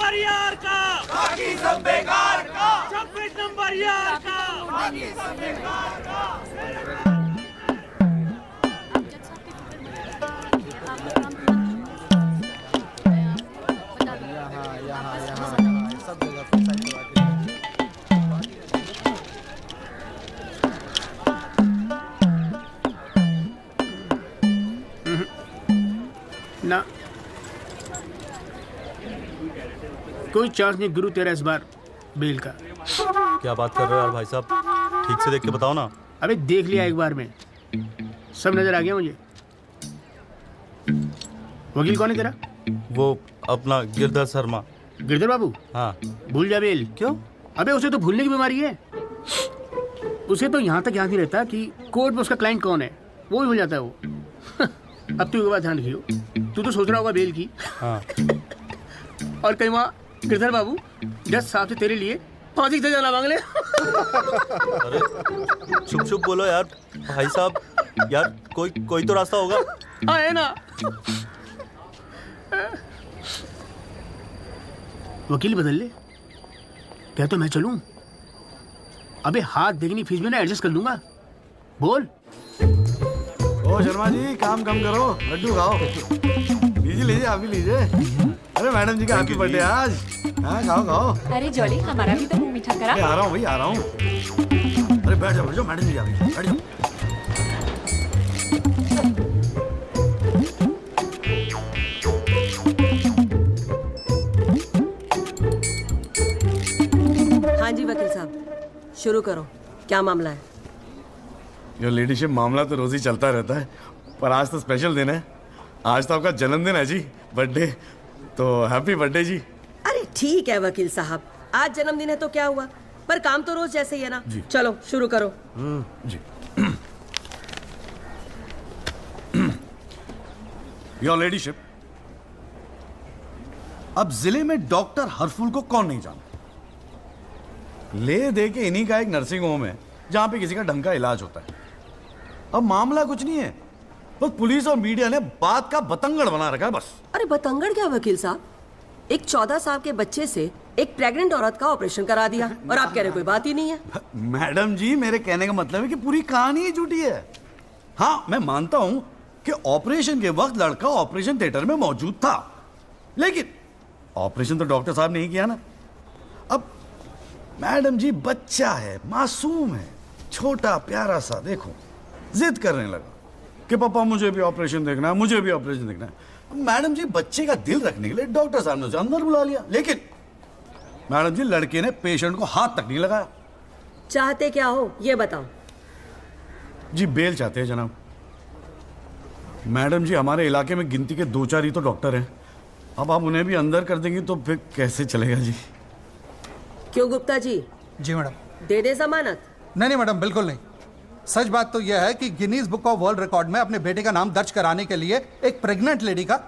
Number यार का, बाकी सब बेकार का। 26 नंबर यार का, बाकी सब बेकार का। सब जगह पे साइड करवा के ना कोई चांस नहीं गुरु तेरा इस बार बेल का। क्या बात कर रहे हो यार भाई साहब, ठीक से देख के बताओ ना। अबे देख लिया एक बार में, सब नजर आ गया मुझे। वकील कौन है तेरा? वो अपना गिरधर शर्मा। गिरधर बाबू? हाँ। भूल जा बेल। क्यों? अबे उसे तो भूलने की बीमारी है। उसे तो यहाँ तक याद नहीं रहता कि कोर्ट में उसका क्लाइंट कौन है, वो भी भूल जाता है वो। अब तू एक बात ध्यान रखियो, तू तो सोच रहा होगा बेल की। हाँ। और कहीं वहाँ गिरधर बाबू जज साहब से तेरे लिए फांसी की सजा ना मांग ले। अरे चुप चुप बोलो यार भाई साहब, यार कोई तो रास्ता होगा। हाँ है ना। वकील बदल ले, क्या तो मैं चलूं? अबे हाथ देखनी फीस में ना एडजस्ट कर लूंगा। बोल। ओ शर्मा जी, काम कम करो, लड्डू खाओ। लीजिए लीजिए, आप भी लीजिए। अरे मैडम जी का हैप्पी बर्थडे आज। हाँ खाओ खाओ। अरे जॉली, हमारा भी तो मुंह मीठा करा। आ रहा हूँ भाई, आ रहा हूँ। अरे बैठ जाओ मैडम जी, आ गई, बैठ जाओ। हाँ जी वकील साहब, शुरू करो, क्या मामला है? योर लेडीशिप, मामला तो रोज ही चलता रहता है, पर आज तो स्पेशल दिन है। आज तो आपका जन्मदिन है जी, बर्थडे। तो हैप्पी बर्थडे जी। अरे ठीक है वकील साहब, आज जन्मदिन है तो क्या हुआ, पर काम तो रोज जैसे ही है ना। जी। चलो शुरू करो। जी। योर लेडीशिप, अब जिले में डॉक्टर हरफुल को कौन नहीं जानता? ले दे के इन्हीं का एक नर्सिंग होम है जहां पे किसी का ढंग का इलाज होता है। अब मामला कुछ नहीं है, बस पुलिस और मीडिया ने बात का बतंगड़ बना रखा है बस। अरे बतंगड़ क्या वकील साहब, एक 14 साल के बच्चे से एक प्रेग्नेंट औरत का ऑपरेशन करा दिया और आप कह रहे कोई बात ही नहीं है। मैडम जी, मेरे कहने का मतलब है कि पूरी कहानी ही झूठी है। हाँ, मैं मानता हूं कि ऑपरेशन के वक्त लड़का ऑपरेशन थिएटर में मौजूद था, लेकिन ऑपरेशन तो डॉक्टर साहब ने ही किया ना। अब मैडम जी, बच्चा है, मासूम है, छोटा प्यारा सा, देखो जिद करने लगा कि पापा मुझे भी ऑपरेशन देखना है, मुझे भी ऑपरेशन देखना है। मैडम जी, बच्चे का दिल रखने के लिए डॉक्टर साहब ने उसे अंदर बुला लिया, लेकिन मैडम जी, लड़के ने पेशेंट को हाथ तक नहीं लगाया। चाहते क्या हो ये बताओ। जी बेल चाहते हैं जनाब। मैडम जी, हमारे इलाके में गिनती के 2-4 ही तो डॉक्टर हैं। अब आप उन्हें भी अंदर कर देंगी तो फिर कैसे चलेगा जी? क्यों गुप्ता जी? जी मैडम। दे दे जमानत? नहीं मैडम, बिल्कुल नहीं। सच बात तो यह है कि Guinness book of world record में अपने बेटे का नाम दर्ज कराने के लिए एक प्रेग्नेंट लेडी का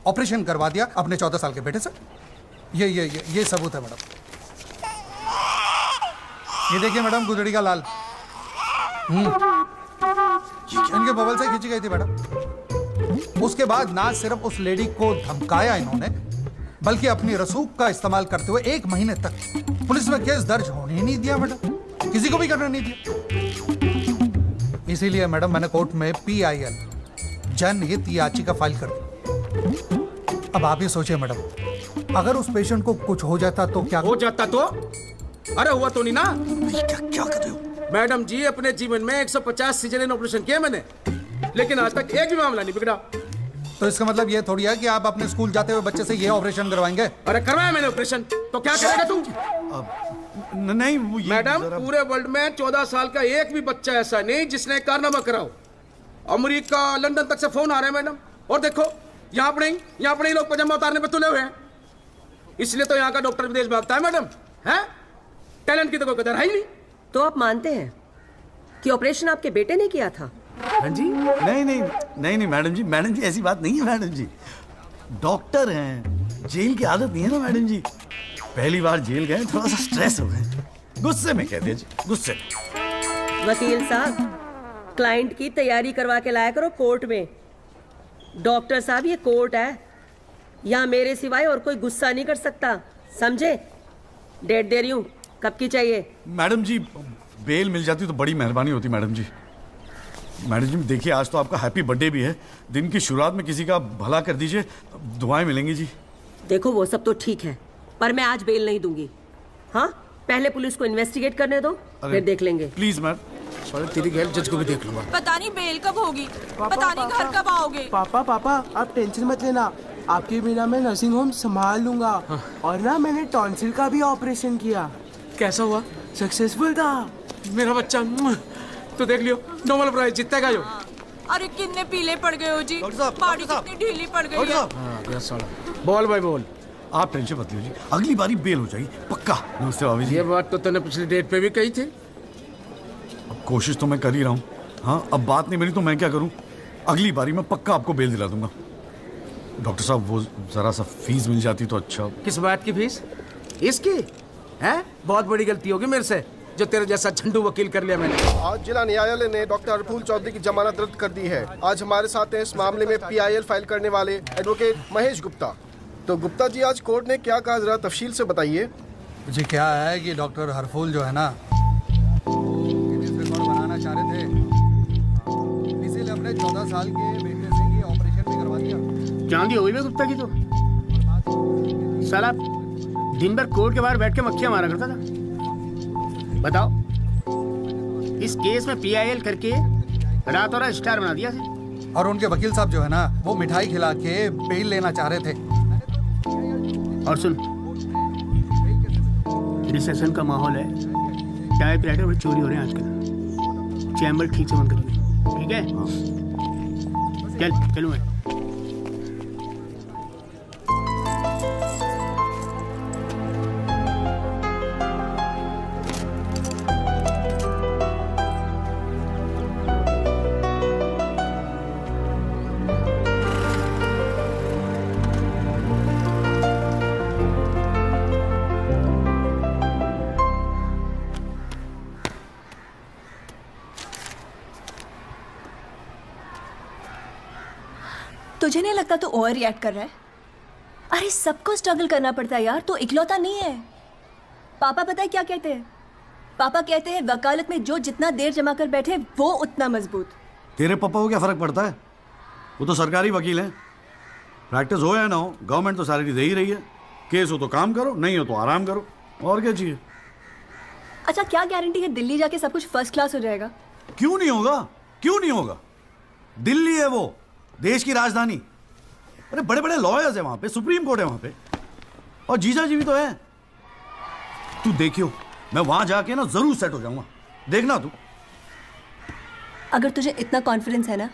ऑपरेशन करवा दिया अपने 14 साल के बेटे से। ये सबूत है मैडम। ये देखिए मैडम, गुदड़ी का लाल इनके बबल से खींची गई थी मैडम। उसके बाद ना सिर्फ उस लेडी को धमकाया इन्होंने, बल्कि अपनी रसूख का इस्तेमाल करते हुए 1 महीने तक पुलिस में केस दर्ज होने ही नहीं दिया मैडम, किसी को भी करने नहीं दिया। इसीलिए मैडम मैंने कोर्ट में PIL जनहित याचिका फाइल कर दी। अब आप ही सोचिए मैडम, अगर उस पेशेंट को कुछ हो जाता तो क्या हो जाता तो? अरे हुआ तो नहीं ना। क्या कर रहे हो मैडम जी, अपने जीवन में 150 सीजरियन ऑपरेशन किए मैंने, लेकिन आज तक एक भी मामला नहीं बिगड़ा। तो इसका मतलब ये थोड़ी है कि आप अपने स्कूल जाते हुए बच्चे से ये ऑपरेशन करवाएंगे? अरे करवाया मैंने ऑपरेशन, तो क्या करेगा तू? नहीं वो मैडम, पूरे वर्ल्ड में 14 साल का एक भी बच्चा ऐसा नहीं जिसने कारनामा कराओ। अमेरिका, लंदन तक से फोन आ रहे हैं मैडम, और देखो यहाँ पर ही लोग पजामा उतारने पे तुले हुए हैं। इसलिए तो यहाँ का डॉक्टर विदेश भागता है मैडम। है टैलेंट की तो कोई कदर है ही नहीं। तो आप मानते हैं कि ऑपरेशन आपके बेटे ने किया था? हाँ जी। नहीं मैडम जी ऐसी बात नहीं है मैडम जी। डॉक्टर हैं, जेल की आदत नहीं है ना मैडम जी। पहली बार जेल गए, थोड़ा सा स्ट्रेस हो गए, गुस्से में कहते हैं जी, गुस्से। वकील साहब, क्लाइंट की तैयारी करवा के लाया करो कोर्ट में। डॉक्टर साहब, ये कोर्ट है, यहाँ मेरे सिवाय और कोई गुस्सा नहीं कर सकता। समझे? डेट दे रही हूँ, कब की चाहिए? मैडम जी बेल मिल जाती तो बड़ी मेहरबानी होती मैडम जी। मैडम जी देखिए आज तो आपका हैप्पी बर्थडे भी है, दिन की शुरुआत में किसी का भला कर दीजिए, दुआएं मिलेंगी जी। देखो वो सब तो ठीक है, पर मैं आज बेल नहीं दूंगी। हाँ, पहले पुलिस को इन्वेस्टिगेट करने दो, फिर देख लेंगे। Please ma'am. साले तेरी गैर जज को भी देख लूंगा। पता नहीं बेल कब होगी, पता नहीं घर कब आओगे। पापा पापा आप टेंशन मत लेना, आपके बिना मैं नर्सिंग होम संभाल लूंगा। और ना मैंने टॉन्सिल का भी ऑपरेशन किया, कैसा हुआ? सक्सेसफुल था। मेरा बच्चा तो देख लियो, नोबेल प्राइज जीतेगा जो। अरे कितने पीले पड़ गए हो जी, डॉक्टर साहब, बॉडी डॉक्टर साहब। कितनी ढीली पड़ गई डॉक्टर है। साहब गया साला। बोल भाई बोल। आप टेंशन मत लीजिए, अगली बारी बेल हो जाएगी पक्का। नमस्ते भाभी जी। ये बात तो तूने पिछली डेट पे भी कही थी। अब कोशिश तो मैं कर ही रहा हूँ। हाँ अब बात नहीं मिली तो मैं क्या करूँ, अगली बारी मैं पक्का आपको बेल दिला दूंगा। डॉक्टर साहब वो जरा सा फीस मिल जाती तो अच्छा। किस बात की फीस? इसकी है? बहुत बड़ी गलती होगी मेरे से जो तेरे जैसा झंडू वकील कर लिया मैंने। आज जिला न्यायालय ने डॉक्टर हरफूल चौधरी की जमानत रद्द कर दी है। आज हमारे साथ हैं इस मामले में PIL फाइल करने वाले एडवोकेट महेश गुप्ता। तो गुप्ता जी आज कोर्ट ने क्या कहा, जरा तफसील से बताइए। जी क्या है कि डॉक्टर हरफूल जो है ना गिनीज रिकॉर्ड बनाना चाह रहे थे, इसीलिए अपने 14 साल के बेटे से ये ऑपरेशन भी करवा दिया। चांदी हो गई ना गुप्ता की तो साला दिन भर कोर्ट के बाहर बैठ के मक्खियां मारा करता था। बताओ, इस केस में PIL करके रातों रात स्टार बना दिया से। और उनके वकील साहब जो है ना वो मिठाई खिला के बेल लेना चाह रहे थे। और सुन, रिसेशन का माहौल है, टाइपराइटर बड़े चोरी हो रहे हैं आजकल, चैम्बर ठीक से बंद करिए, ठीक है? चल चलूँ मैं। तुझे नहीं लगता तू ओवर रिएक्ट कर रहा है? अरे सबको स्ट्रगल करना पड़ता है यार, तू इकलौता नहीं है। पापा पता है क्या कहते हैं? पापा कहते हैं वकालत में जो जितना देर जमा कर बैठे वो उतना मजबूत। तेरे पापा को क्या फर्क पड़ता है, वो तो सरकारी वकील हैं। प्रैक्टिस हो या ना हो गवर्नमेंट तो सैलरी दे ही रही है। केस हो तो काम करो, नहीं हो तो आराम करो, और क्या चाहिए। अच्छा क्या गारंटी है दिल्ली जाके सब कुछ फर्स्ट क्लास हो जाएगा? क्यों नहीं होगा, क्यों नहीं होगा। दिल्ली है वो देश की राजधानी, अरे बड़े बड़े लॉयर्स हैं वहां पे, सुप्रीम कोर्ट है वहां पे, और जीजा जी भी तो है। तू देखियो मैं वहां जाके ना जरूर सेट हो जाऊंगा, देखना तू। अगर तुझे इतना कॉन्फिडेंस है ना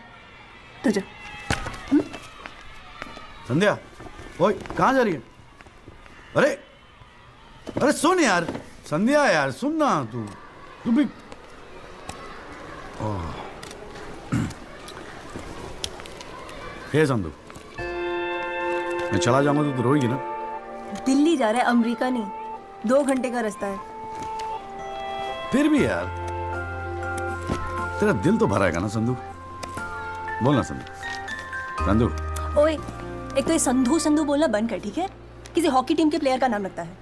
तो जा। संध्या ओए कहाँ जा रही है? अरे अरे सुन यार संध्या, यार सुन ना, तू भी हे संधू, मैं चला जाऊंगा तो रोएगी ना? दिल्ली जा रहा है, अमेरिका नहीं, 2 घंटे का रास्ता है। फिर भी यार तेरा दिल तो भरा है ना संधू, बोलना संधू। संधू ओए एक तो ये संधू संधू बोलना बंद कर, ठीक है? किसी हॉकी टीम के प्लेयर का नाम लगता है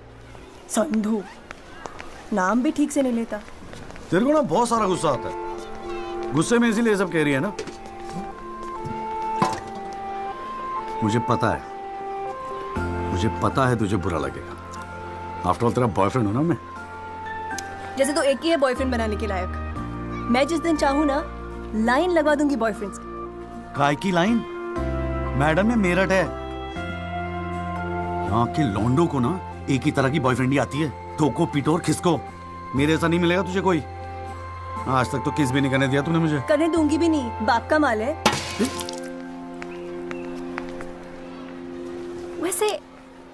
संधू, नाम भी ठीक से नहीं लेता। तेरे को ना बहुत सारा गुस्सा आता है, गुस्से में इसीलिए सब कह रही है ना। मुझे पता है तुझे बुरा लगेगा, आफ्टर ऑल तेरा बॉयफ्रेंड हूं ना मैं। जैसे तो एक ही है बॉयफ्रेंड बनाने के लायक, मैं जिस दिन चाहूँ ना लाइन लगवा दूंगी बॉयफ्रेंड्स की। काय की लाइन? मैडम में मेरठ है, यहाँ के लौंडों को ना एक ही तरह की बॉयफ्रेंड ही आती है, ठोको पीटो और खिसको। मेरे ऐसा नहीं मिलेगा तुझे कोई, आज तक तो किस भी नहीं करने दिया तूने मुझे। करने दूंगी भी नहीं, बाप का माल है। वैसे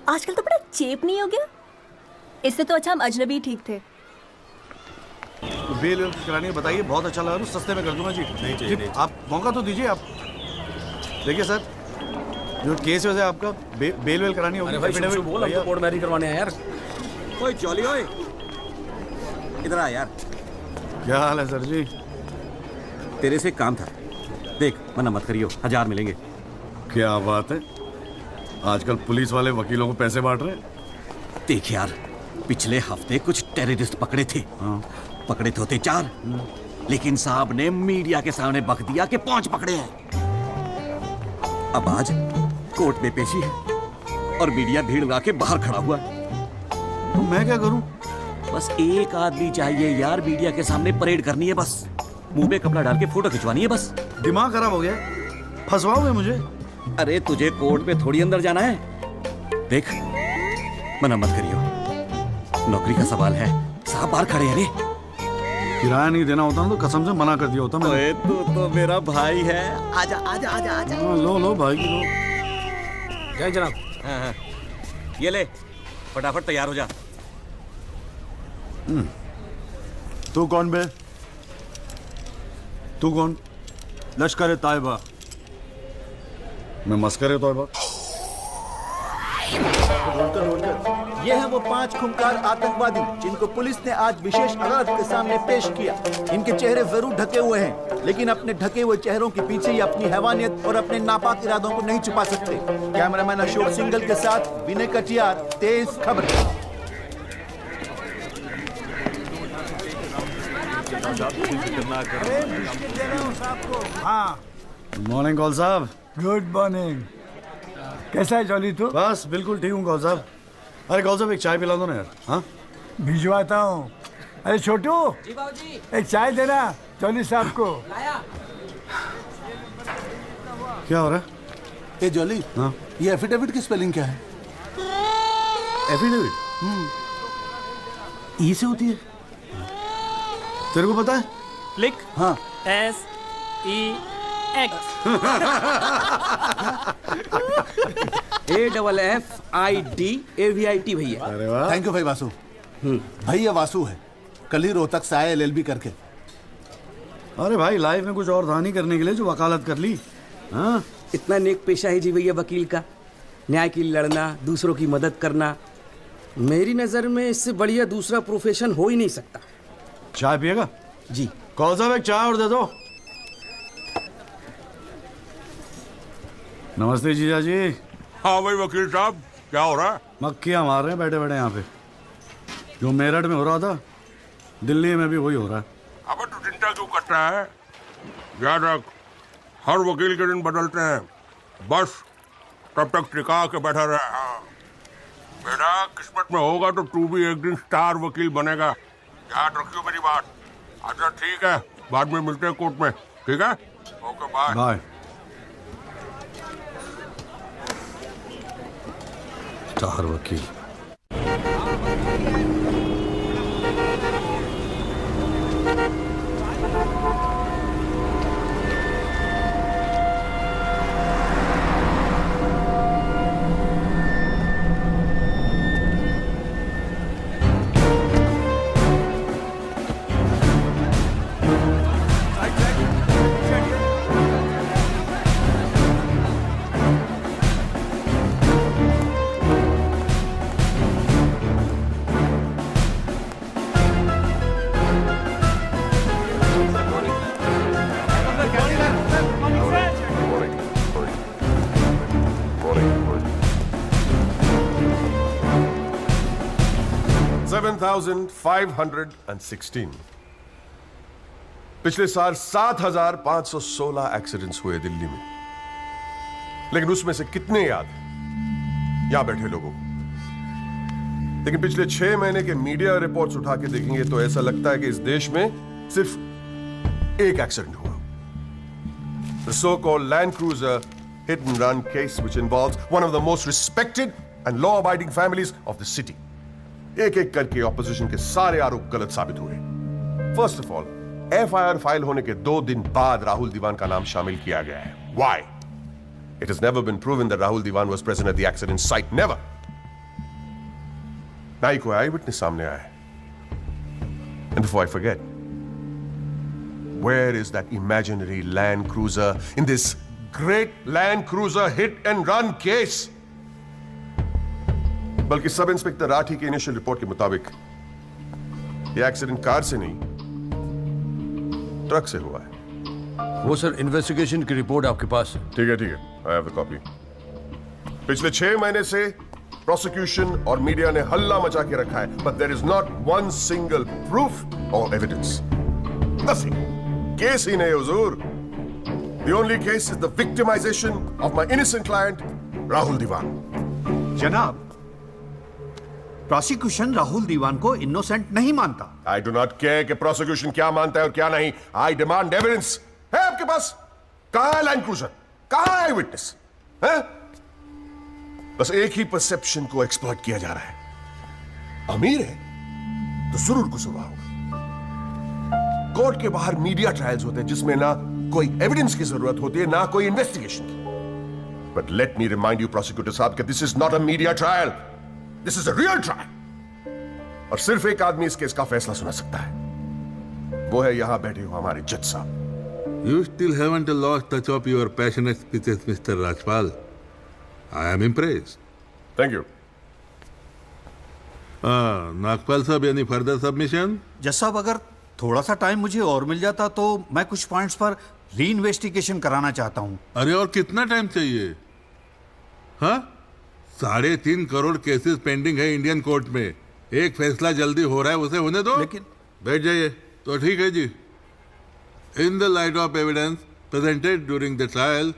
आजकल तो बड़ा चेप नहीं हो गया? इससे तो अच्छा हम अजनबी ठीक थे। बेल वेल करानी है बताइए, बहुत अच्छा लगा, सस्ते में कर दूंगा जी। नहीं चाहिए, नहीं। आप मौका तो दीजिए। आप देखिए सर, जो केस वैसे आपका बेल वेल करानी होगी। बोल, हम तो कोर्ट मैरिज करवाने हैं यार। ओए जॉली ओए, इधर आ यार। क्या हाल है सर जी? तेरे से काम था, देख मना मत करियो, 1000 मिलेंगे। क्या बात है, आजकल पुलिस वाले वकीलों को पैसे बांट रहे हैं। देख यार, पिछले हफ्ते कुछ टेररिस्ट पकड़े थे। पकड़े तो थे 4, लेकिन साहब ने मीडिया के सामने बक दिया कि 5 पकड़े हैं। अब आज कोर्ट में पेशी है और मीडिया भीड़ लगा के बाहर खड़ा हुआ है। तो मैं क्या करूं? बस एक आदमी चाहिए यार, मीडिया के सामने परेड करनी है बस, मुंह पे कपड़ा डाल के फोटो खिंचवानी है बस। दिमाग खराब हो गया, फंसवाओगे मुझे? अरे तुझे कोर्ट में थोड़ी अंदर जाना है। देख, मना मत करियो, नौकरी का सवाल है। साहब बाहर खड़े हैं रे। किराया नहीं देना होता ना तो कसम से मना कर दिया होता मैं। तू तो मेरा भाई है, आजा आजा आजा आजा। लो भाई की लो। जय जनाब। हाँ, ये ले, फटाफट तैयार हो जा। तू कौन बे? तू कौन? लश्कर तायबा। मैं मस्कर तौबा। ये हैं वो 5 खूंखार आतंकवादी जिनको पुलिस ने आज विशेष अदालत के सामने पेश किया। इनके चेहरे जरूर ढके हुए हैं, लेकिन अपने ढके हुए चेहरों के पीछे ये अपनी हैवानियत और अपने नापाक इरादों को नहीं छुपा सकते। कैमरामैन अशोक सिंगल के साथ विनय कटियार, तेज खबर। हाँ, गुड मॉर्निंग कौल साहब। Good morning. कैसा है जॉली तू? बस बिल्कुल ठीक हूँ कौल साहब। अरे कौल साहब एक चाय पिला दो ना यार। हाँ भिजवाता हूँ। अरे छोटू, एक चाय देना जॉली साहब को। क्या हो रहा है? ए जॉली, हाँ? ये एफिडेविट की स्पेलिंग क्या है? एफिडेविट ई से होती है, तेरे को पता है? लिख। हाँ। SEX AFFIDAVIT भैया। अरे वाह, थैंक यू भाई वासु। भाई ये वासु है, कल ही रोहतक से आया LLB करके। अरे भाई लाइफ में कुछ और था नहीं करने के लिए जो वकालत कर ली। हाँ, इतना नेक पेशा है जी भैया वकील का, न्याय के लिए लड़ना, दूसरों की मदद करना। मेरी नज़र में इससे बढ़िया दूसरा प्रोफेशन हो ही नहीं सकता। चाय पिएगा? जी। कौन साहब एक चाय और दे दो। नमस्ते जीजा जी। हाँ भाई वकील साहब, क्या हो रहा है? मक्खियाँ मार रहे हैं बैठे बैठे यहाँ पे। जो मेरठ में हो रहा था दिल्ली में भी वही हो रहा है। अब तू चिंता क्यों करता है? याद रख, हर वकील के दिन बदलते हैं, बस तब तक टिका के बैठा रहे। हाँ। बेटा किस्मत में होगा तो तू भी एक दिन स्टार वकील बनेगा, याद रखियो मेरी बात। अच्छा ठीक है, बाद में मिलते हैं कोर्ट में, ठीक है? Okay bye. बाय। स्टार वकील। $7,516। पिछले साल 7,516 एक्सीडेंट्स हुए दिल्ली में, लेकिन उसमें से कितने याद यहां बैठे लोगों को? लेकिन पिछले 6 महीने के मीडिया रिपोर्ट्स उठा के देखेंगे तो ऐसा लगता है कि इस देश में सिर्फ एक एक्सीडेंट हुआ। The so-called Land Cruiser hit and run case, which involves one of the most respected and law-abiding families of the city. एक एक करके ऑपोजिशन के सारे आरोप गलत साबित हुए। First of all, FIR file होने के 2 दिन बाद राहुल दीवान का नाम शामिल किया गया है। Why? It has never been proven that Rahul Diwan was present at the accident site. Never. ना ही कोई आई विटनेस सामने आया है। And before I forget, where is that imaginary Land Cruiser in this great Land Cruiser hit and run case? बल्कि sub inspector Rathi के initial report के मुताबिक यह एक्सीडेंट कार से नहीं ट्रक से हुआ है। वो सर इन्वेस्टिगेशन की रिपोर्ट आपके पास है? ठीक है, आई हैव द कॉपी। पिछले 6 महीने से प्रोसिक्यूशन और मीडिया ने हल्ला मचा के रखा है, but there is not one single proof और एविडेंस। नथिंग। केस ही नहीं हुजूर। The only case is the victimisation of my innocent client Rahul Diwan. जनाब, प्रोसिक्यूशन राहुल दीवान को इनोसेंट नहीं मानता। आई डू नॉट केयर कि प्रोसिक्यूशन क्या मानता है और क्या नहीं। I demand evidence. है आपके पास? कहां है लाइन क्रूजर? कहां है विटनेस? है? बस एक ही परसेप्शन को एक्सप्लॉइट किया जा रहा है। अमीर है तो जरूर कसूरवार होगा। कोर्ट के बाहर मीडिया ट्रायल्स होते हैं जिसमें ना कोई एविडेंस की जरूरत होती है ना कोई इन्वेस्टिगेशन की। But let me remind you prosecutor साहब कि this is not a media trial, this is a real trial. और सिर्फ एक आदमी इस केस का फैसला सुना सकता है, वो है यहां बैठे हुए हमारे जज साहब। You still haven't lost touch of your passionate speeches, Mr. Rajpal. I am impressed. Thank you. Nagpal साहब, यानी फर्दर सबमिशन? जज साहब, अगर थोड़ा सा टाइम मुझे और मिल जाता तो मैं कुछ पॉइंट्स पर री इन्वेस्टिगेशन कराना चाहता हूं। अरे और कितना टाइम चाहिए? हाँ, 3.5 करोड़ केसेस पेंडिंग है इंडियन कोर्ट में। एक फैसला जल्दी हो रहा है, उसे होने दो। लेकिन बैठ जाइए। तो ठीक है जी। In the light of evidence presented during the trial,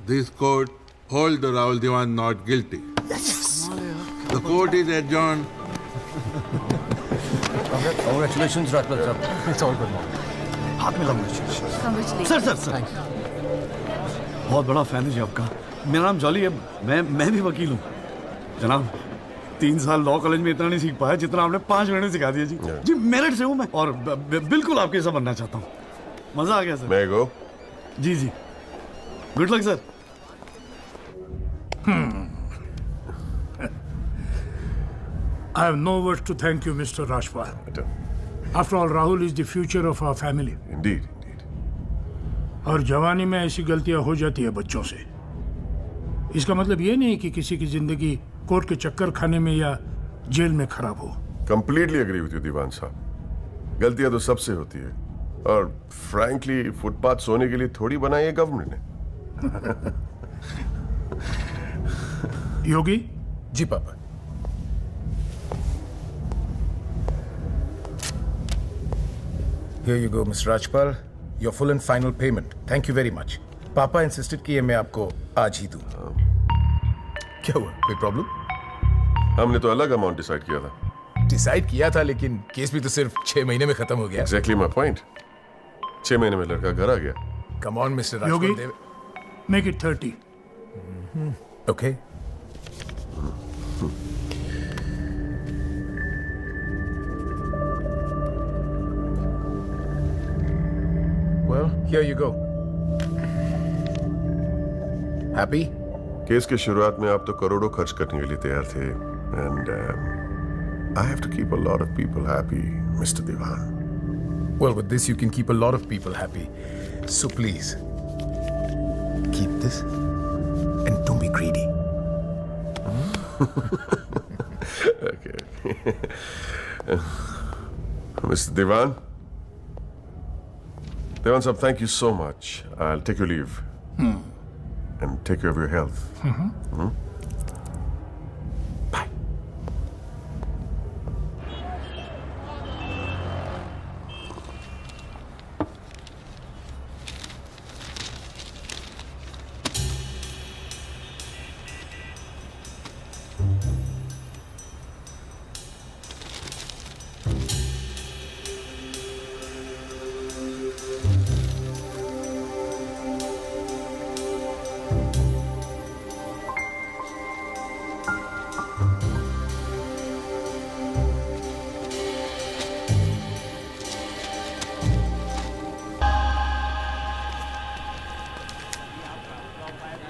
this court holds the Rahul Diwan not guilty. Yes. The court is adjourned. Congratulations, Rajpal sir. It's all good now. हाथ में congratulations. सर बहुत बड़ा fan है जी आपका। मेरा नाम jolly है, मैं भी वकील हूँ। जनाब, 3 साल लॉ कॉलेज में इतना नहीं सीख पाया जितना आपने 5 महीने सिखा दिया जी। जी मेरिट से हूँ मैं और बिल्कुल आपके जैसा बनना चाहता हूँ। मजा आ गया सर। मैं गो। जी जी, good luck sir. I have no words to thank you, Mr. Rajpal. After all, Rahul is the future of our family. Indeed. और जवानी में ऐसी गलतियां हो जाती है बच्चों से। इसका मतलब ये नहीं कि किसी की जिंदगी कोर्ट के चक्कर खाने में या जेल में खराब हो। Completely agree with you, दीवान साहब। गलतियां तो सबसे होती है और फ्रैंकली फुटपाथ सोने के लिए थोड़ी बनाई है गवर्नमेंट ने। योगी जी पापा। Here you go, Mr. Rajpal. Your full and final payment. Thank you very much. पापा इंसिस्टेड किए मैं आपको आज ही दूं। क्या हुआ, कोई प्रॉब्लम? हमने तो अलग अमाउंट डिसाइड किया था। डिसाइड किया था, लेकिन केस भी तो सिर्फ 6 महीने में खत्म हो गया। Exactly my point. 6 महीने में लड़का घर आ गया। Come on, Mr. Rajpal. Yogi, make it 30. Okay. Well, here you go. Happy? Case की शुरुआत में आप तो करोड़ों खर्च करने के लिए तैयार थे and I have to keep a lot of people happy, Mr. Diwan. Well, with this you can keep a lot of people happy. So please, keep this and don't be greedy. Okay. Mr. Diwan? Diwan sahab, thank you so much. I'll take your leave. And take care of your health. Bye.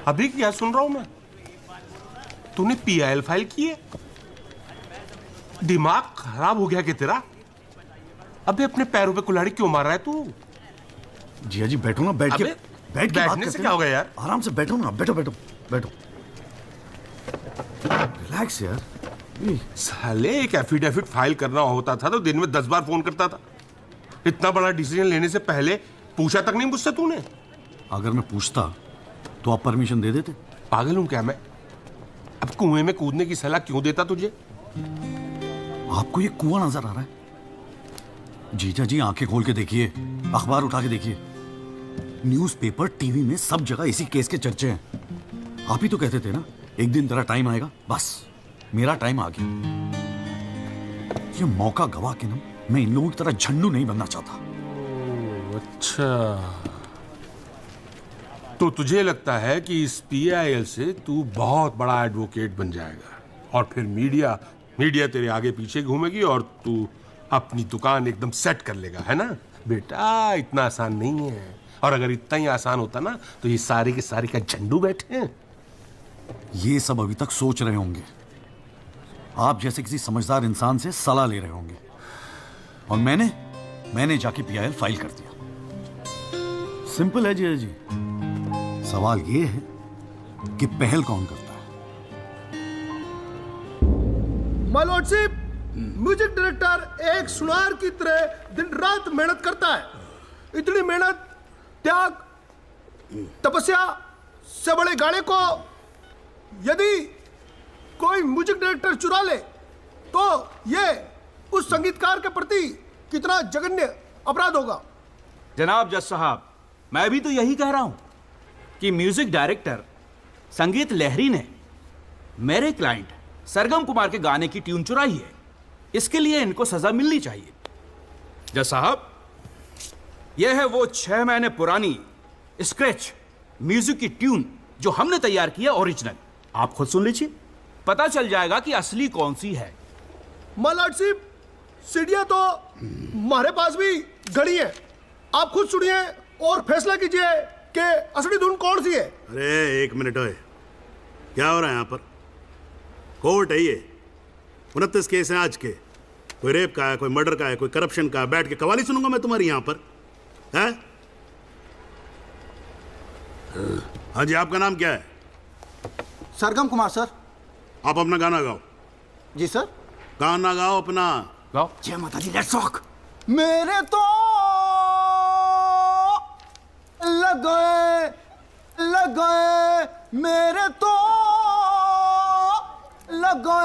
अभी क्या सुन रहा हूं मैं? तूने PIL file की है? दिमाग खराब हो गया क्या तेरा? अबे अपने पैरों पे कुल्हाड़ी क्यों मार रहा है तू? जिया जी बैठो ना, बैठ के बैठने से क्या होगा यार? आराम से बैठो ना, बैठो बैठो बैठो। रिलैक्स यार। साले एक एफिडेविट फाइल करना होता था तो दिन में 10 बार फोन करता था। इतना बड़ा डिसीजन लेने से पहले पूछा तक नहीं मुझसे तूने? अगर मैं पूछता तो आप परमिशन दे देते? पागल हूं क्या मैं? अब कुएं में कूदने की सलाह क्यों देता तुझे? आपको ये कुआं नजर आ रहा है? जीजा जी आंखें खोल के देखिए, अखबार उठा के देखिए, न्यूज़पेपर, टीवी में सब जगह इसी केस के चर्चे हैं। आप ही तो कहते थे ना एक दिन तेरा टाइम आएगा। बस मेरा टाइम आ गया। ये मौका गवा के ना मैं इन लोगों की तरह झंडू नहीं बनना चाहता। अच्छा, तो तुझे लगता है कि इस PIL से तू बहुत बड़ा एडवोकेट बन जाएगा और फिर मीडिया तेरे आगे पीछे घूमेगी और तू अपनी दुकान एकदम सेट कर लेगा, है ना? बेटा इतना आसान नहीं है, और अगर इतना ही आसान होता ना तो ये सारे के सारे का झंडू बैठे हैं। ये सब अभी तक सोच रहे होंगे, आप जैसे किसी समझदार इंसान से सलाह ले रहे होंगे, और मैंने जाके PIL फाइल कर दिया। सिंपल है जीजा जी, सवाल ये है कि पहल कौन करता है। माय लॉर्डशिप, म्यूजिक डायरेक्टर एक सुनार की तरह दिन रात मेहनत करता है। इतनी मेहनत, त्याग, तपस्या से बड़े गाने को यदि कोई म्यूजिक डायरेक्टर चुरा ले तो ये उस संगीतकार के प्रति कितना जघन्य अपराध होगा। जनाब जज साहब, मैं भी तो यही कह रहा हूं कि म्यूजिक डायरेक्टर संगीत लहरी ने मेरे क्लाइंट सरगम कुमार के गाने की ट्यून चुराई है। इसके लिए इनको सजा मिलनी चाहिए। जज साहब, यह है वो 6 महीने पुरानी स्क्रैच म्यूजिक की ट्यून जो हमने तैयार की है, ओरिजिनल। आप खुद सुन लीजिए, पता चल जाएगा कि असली कौन सी है। माय लॉर्डशिप, सीढ़ियां तो हमारे पास भी घड़ी है। आप खुद सुनिए और फैसला कीजिए कि असली धुन कौन सी है। अरे एक मिनट ओए, क्या हो रहा है यहाँ पर? कोर्ट है ये, 29 केस हैं आज के। कोई रेप का है, कोई मर्डर का है, कोई करप्शन का है। बैठ के कवाली सुनूंगा मैं तुम्हारी यहाँ पर, है? हाँ जी, आपका नाम क्या है? सरगम कुमार सर। आप अपना गाना गाओ। जी सर। गाना गाओ अपना। गाओ। जय माता दी, लेट्स रॉक। मेरे तो लगे मेरे तो लगे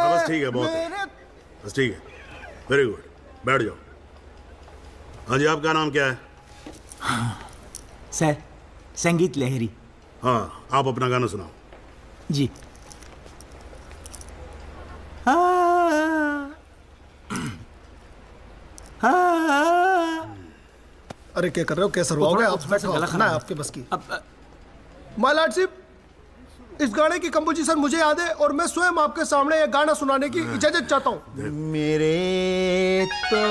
बस ठीक है, बहुत है। बस ठीक है, वेरी गुड, बैठ जाओ। हाँ जी, आपका नाम क्या है? सर, संगीत लहरी। हाँ, आप अपना गाना सुनाओ। जी। अरे क्या कर रहे हो, कैसे हो गए आप? ना आपके बस की। माय लॉर्डशिप, इस गाने की कंपोजिशन मुझे याद है और मैं स्वयं आपके सामने ये गाना सुनाने की इजाजत चाहता हूँ। मेरे तो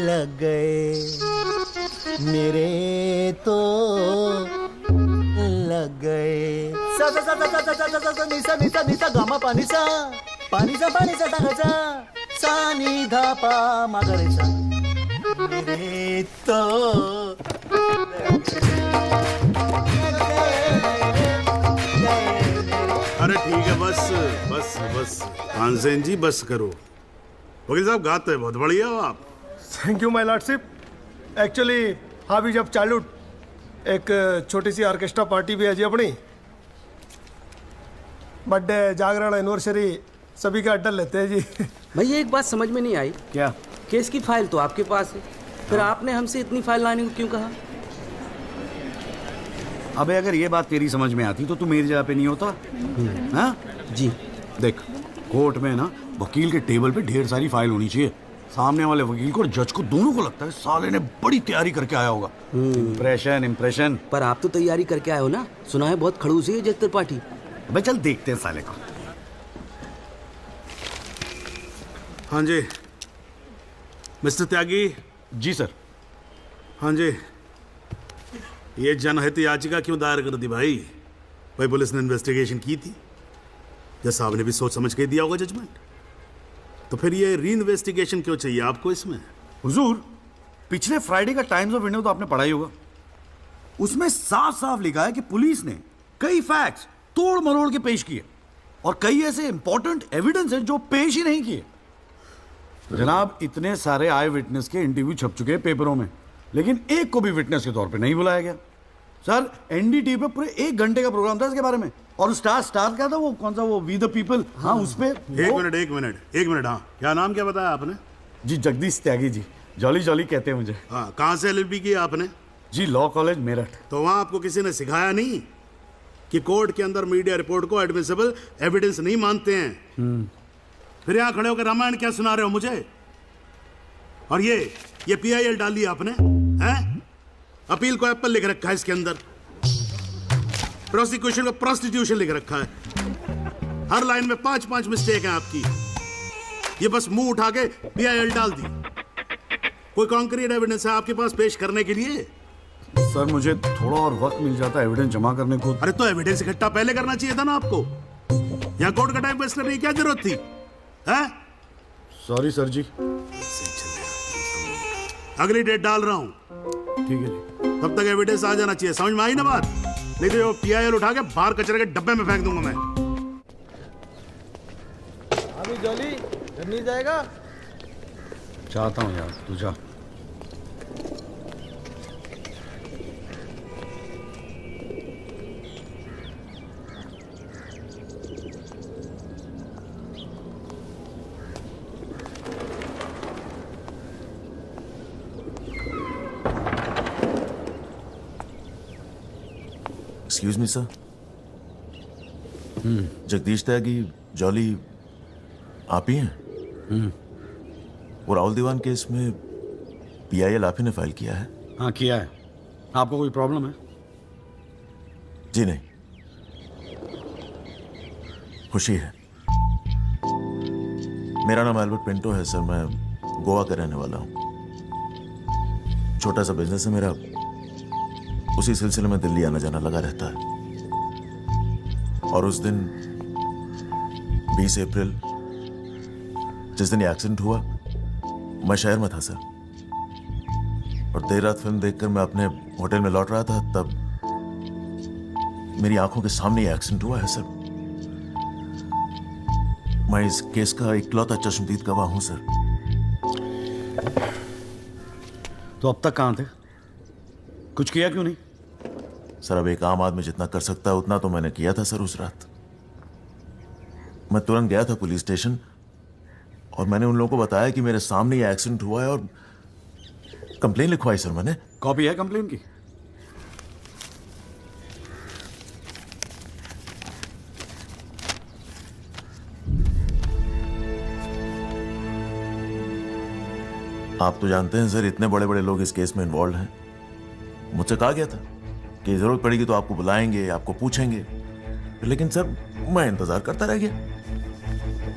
लग गए, मेरे तो लग गए। सा सा सा सा सा सा सा सा निसा निसा निसा गामा पानी सा सा सा नी धा पा मा गा रे सा। मेरे तो अरे ठीक है, बस बस बस तानसेन जी, बस करो। वकील साहब, गाते हैं बहुत बढ़िया हो आप। Thank you my lordship. Actually हाँ भी जब चाइल्डहुड एक छोटी सी ऑर्केस्ट्रा पार्टी भी है जी अपनी। बर्थडे, जागरण, एनिवर्सरी सभी का अड्डा लेते हैं जी। भैया एक बात समझ में नहीं आई। क्या? केस की फाइल तो आपके पास है, फिर आपने हमसे इतनी फाइल लाने को क्यों कहा? अबे अगर ये बात तेरी समझ में आती तो तू मेरी जगह पे नहीं होता। हाँ जी। देख, कोर्ट में ना वकील के टेबल पे ढेर सारी फाइल होनी चाहिए। सामने वाले वकील को और जज को दोनों को लगता है साले ने बड़ी तैयारी करके आया होगा। इम्प्रेशन। पर आप तो तैयारी करके आए हो ना, सुना है बहुत खड़ूस है जज त्रिपाठी। भाई चल देखते हैं साले को। हाँ जी मिस्टर त्यागी। जी सर। हाँ जी, ये जनहित याचिका क्यों दायर कर दी भाई? भाई पुलिस ने इन्वेस्टिगेशन की थी, जज साहब ने भी सोच समझ के दिया होगा जजमेंट, तो फिर ये री इन्वेस्टिगेशन क्यों चाहिए आपको इसमें? हुजूर, पिछले फ्राइडे का टाइम्स ऑफ इंडिया तो आपने पढ़ा ही होगा। उसमें साफ साफ लिखा है कि पुलिस ने कई फैक्ट्स तोड़ मरोड़ के पेश किए और कई ऐसे इंपॉर्टेंट एविडेंस हैं जो पेश ही नहीं किए। जनाब, इतने सारे आई विटनेस के इंटरव्यू छप चुके हैं पेपरों में, लेकिन एक को भी विटनेस के तौर पे नहीं बुलाया गया। सर एनडीटीवी पे पूरे 1 घंटे का प्रोग्राम था इसके बारे में। और स्टार क्या था वो, कौन सा वो वी द पीपल, हाँ उस पे। एक मिनट, हाँ क्या नाम क्या बताया आपने? जी जगदीश त्यागी जी, जॉली जॉली कहते हैं मुझे। हाँ, कहाँ से LLB की आपने? जी लॉ कॉलेज मेरठ। तो वहाँ आपको किसी ने सिखाया नहीं कि कोर्ट के अंदर मीडिया रिपोर्ट को एडमिसिबल एविडेंस नहीं मानते हैं? फिर यहाँ खड़े होकर रामायण क्या सुना रहे हो मुझे? और ये PIL डाल दिया आपने, हैं? अपील को एप्पल लिख रखा है इसके अंदर, प्रोसिक्यूशन को प्रोस्टिट्यूशन लिख रखा है। हर लाइन में 5-5 मिस्टेक है आपकी। ये बस मुंह उठा के PIL डाल दी। कोई कॉन्क्रीट एविडेंस है आपके पास पेश करने के लिए? सर मुझे थोड़ा और वक्त मिल जाता है एविडेंस जमा करने को। अरे तो एविडेंस इकट्ठा पहले करना चाहिए था ना आपको। यहाँ कोर्ट का टाइम वेस्ट करने की क्या जरूरत थी, हैं? सॉरी सर जी। अगली डेट डाल रहा हूँ, ठीक है जी। तब तक एविडेंस आ जाना चाहिए, समझ में आई ना बात? नहीं तो ये PIL उठा के बाहर कचरे के डब्बे में फेंक दूंगा मैं। अभी जॉली घर नहीं जाएगा? चाहता हूँ यार, तू जा। Excuse me sir. Jagdish Tyagi Jolly आप ही हैं? वो राहुल दीवान केस में PIL आप ही ने फाइल किया है? हाँ किया है। आपको कोई प्रॉब्लम है? जी नहीं, खुशी है। मेरा नाम एल्बर्ट पिंटो है सर, मैं गोवा का रहने वाला हूँ। छोटा सा बिजनेस है मेरा, उसी सिलसिले में दिल्ली आना जाना लगा रहता है। और उस दिन 20 अप्रैल जिस दिन ये एक्सीडेंट हुआ, मैं शहर में था सर। और देर रात फिल्म देखकर मैं अपने होटल में लौट रहा था, तब मेरी आंखों के सामने ये एक्सीडेंट हुआ है सर। मैं इस केस का इकलौता चश्मदीद गवाह हूं सर। तो अब तक कहां थे? कुछ किया क्यों नहीं? सर अब एक आम आदमी जितना कर सकता है उतना तो मैंने किया था सर। उस रात मैं तुरंत गया था पुलिस स्टेशन और मैंने उन लोगों को बताया कि मेरे सामने ये एक्सीडेंट हुआ है और कंप्लेन लिखवाई सर मैंने। कॉपी है कंप्लेन की? आप तो जानते हैं सर, इतने बड़े बड़े लोग इस केस में इन्वॉल्व हैं। मुझसे कहा गया था कि जरूरत पड़ेगी तो आपको बुलाएंगे, आपको पूछेंगे, लेकिन सर मैं इंतजार करता रह गया।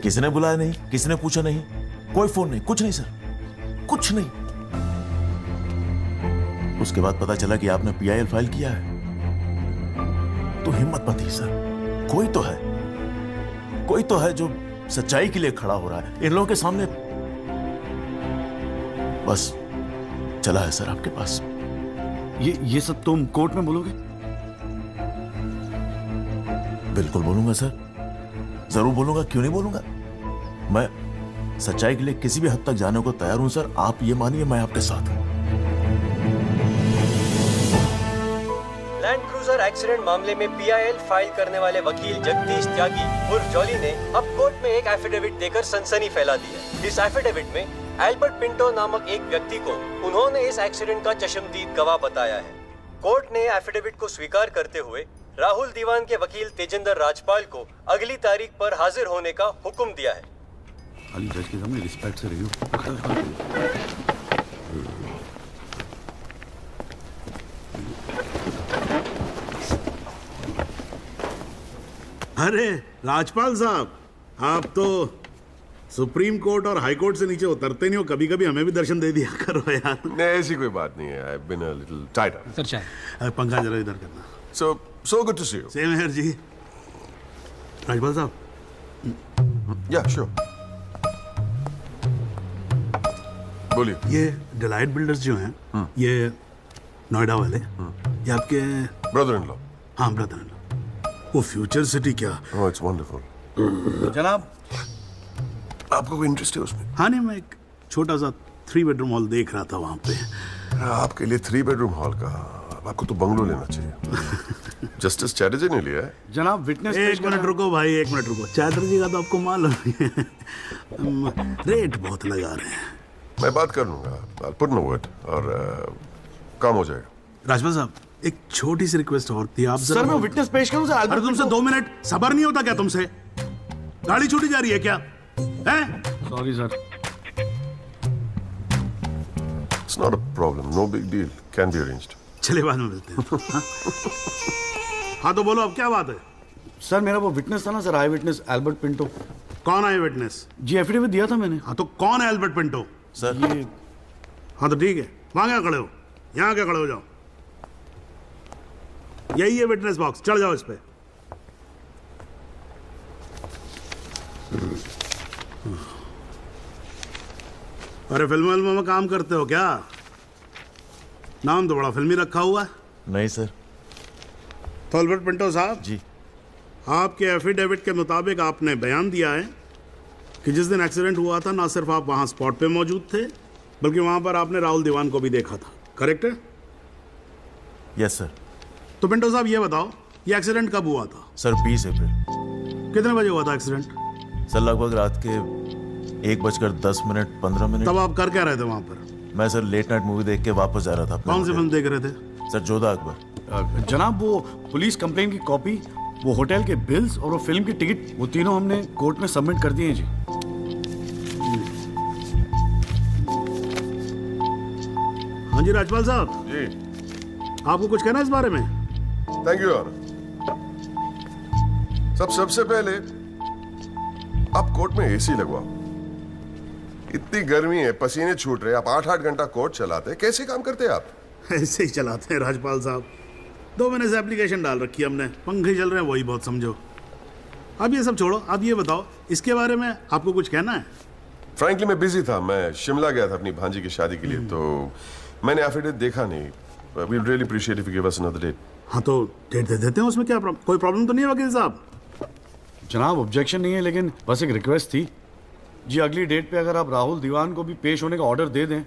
किसी ने बुलाया नहीं, किसी ने पूछा नहीं, कोई फोन नहीं, कुछ नहीं सर, कुछ नहीं। उसके बाद पता चला कि आपने PIL फाइल किया है, तो हिम्मत मत ही सर। कोई तो है जो सच्चाई के लिए खड़ा हो रहा है इन लोगों के सामने। बस चला है सर आपके पास। ये सब तुम कोर्ट में बोलोगे? बिल्कुल बोलूंगा सर, जरूर बोलूंगा, क्यों नहीं बोलूंगा। मैं सच्चाई के लिए किसी भी हद तक जाने को तैयार हूं सर। आप ये मानिए मैं आपके साथ हूं। लैंड क्रूजर एक्सीडेंट मामले में PIL फाइल करने वाले वकील जगदीश त्यागी उर्फ जॉली ने अब कोर्ट में एक एफिडेविट देकर सनसनी फैला दी है। इस एफिडेविट में एल्बर्ट पिंटो नामक एक व्यक्ति को उन्होंने इस एक्सीडेंट का चश्मदीद गवाह बताया है। कोर्ट ने एफिडेविट को स्वीकार करते हुए राहुल दीवान के वकील तेजिंदर राजपाल को अगली तारीख पर हाजिर होने का हुक्म दिया है। खाली जज के सामने रिस्पेक्ट से रहियो। अरे राजपाल साहब, आप तो सुप्रीम कोर्ट और हाई कोर्ट से नीचे उतरते नहीं हो, कभी कभी हमें भी दर्शन दे दिया करो यार। नहीं ऐसी कोई बात नहीं है। I've been a little tied up. Sir चाहे पंखा जरा इधर करना। So good to see you. Same here जी। राजपाल साहब। Yeah, sure. बोलिए। ये डिलाइट बिल्डर्स जो हैं, ये नोएडा वाले, ये आपके ब्रदर इन लॉ? हाँ ब्रदर इन लॉ। वो फ्यूचर सिटी क्या? Oh, it's wonderful. जनाब, आपको कोई इंटरेस्ट है उसमें? हाँ नहीं, मैं एक छोटा सा 3 बेडरूम हॉल देख रहा था वहाँ पे। आपके लिए 3 बेडरूम हॉल का आपको तो बंगलो लेना चाहिए। जस्टिस चैटर्जी ने लिया है। जनाब विटनेस एक मिनट रुको भाई, एक मिनट रुको। चैटर्जी का तो आपको मालूम है रेट बहुत लगा रहे हैं। मैं बात कर लूंगा, I'll put in a word, और काम हो जाएगा। राजपाल साहब, एक छोटी सी रिक्वेस्ट और थी। आप सर मैं विटनेस पेश करूं सर? अरे तुमसे 2 मिनट सबर नहीं होता क्या तुमसे? गाड़ी छूटी जा रही है क्या? हैं? Sorry sir. It's not a problem, no big deal, can be arranged. चलिए बाद में मिलते हैं। हाँ तो बोलो अब क्या बात है? सर मेरा वो विटनेस था ना सर, आई विटनेस एल्बर्ट पिंटो। कौन आई विटनेस? जी एफिडेविट दिया था मैंने। हाँ तो कौन है एल्बर्ट पिंटो? सर ये हाँ तो ठीक है, वहां क्या खड़े हो? यहाँ क्या खड़े हो जाओ। यही है विटनेस बॉक्स, चढ़ जाओ इस पे। अरे फिल्म में काम करते हो क्या? नाम तो बड़ा फिल्मी रखा हुआ है। नहीं सर। तो एल्बर्ट पिंटो साहब जी, आपके एफिडेविट के मुताबिक आपने बयान दिया है कि जिस दिन एक्सीडेंट हुआ था ना सिर्फ आप वहां स्पॉट पे मौजूद थे, बल्कि वहां पर आपने राहुल दीवान को भी देखा था, करेक्ट है? Yes sir. तो पिंटो साहब ये बताओ, ये एक्सीडेंट कब हुआ था? सर 20 अप्रैल। कितने बजे हुआ था एक्सीडेंट? सर लगभग रात के 1:10 तब आप कर क्या रहे थे वहां पर? मैं सर लेट नाइट मूवी देख के वापस जा रहा था। कौन सी फिल्म देख रहे थे? सर जोधा अकबर। जनाब वो पुलिस कंप्लेन की कॉपी, वो होटल के बिल्स और वो फिल्म की टिकट, वो तीनों हमने कोर्ट में सबमिट कर दिए हैं जी। हाँ जी राजपाल साहब जी, आपको कुछ कहना है इस बारे में? Thank you honour. सबसे पहले आप कोर्ट में एसी लगवाओ। इतनी गर्मी है, पसीने छूट रहे, आप 8-8 घंटा कोर्ट चलाते, कैसे काम करते आप? ऐसे ही चलाते हैं राजपाल साहब। 2 महीने से एप्लीकेशन डाल रखी है हमने, पंखे चल रहे हैं, वही बहुत समझो। अब ये सब छोड़ो, अब ये बताओ इसके बारे में आपको कुछ कहना है? फ्रैंकली मैं बिजी था, मैं शिमला गया था अपनी भांजी की शादी के लिए, तो मैंने एफिडेविट देखा नहीं। We really appreciate if you give us another date. हाँ तो डेट दे देते हैं, उसमें क्या कोई प्रॉब्लम तो नहीं है वकील साहब? जनाब ऑब्जेक्शन नहीं है, लेकिन बस एक रिक्वेस्ट थी जी, अगली डेट पे अगर आप राहुल दीवान को भी पेश होने का ऑर्डर दे दें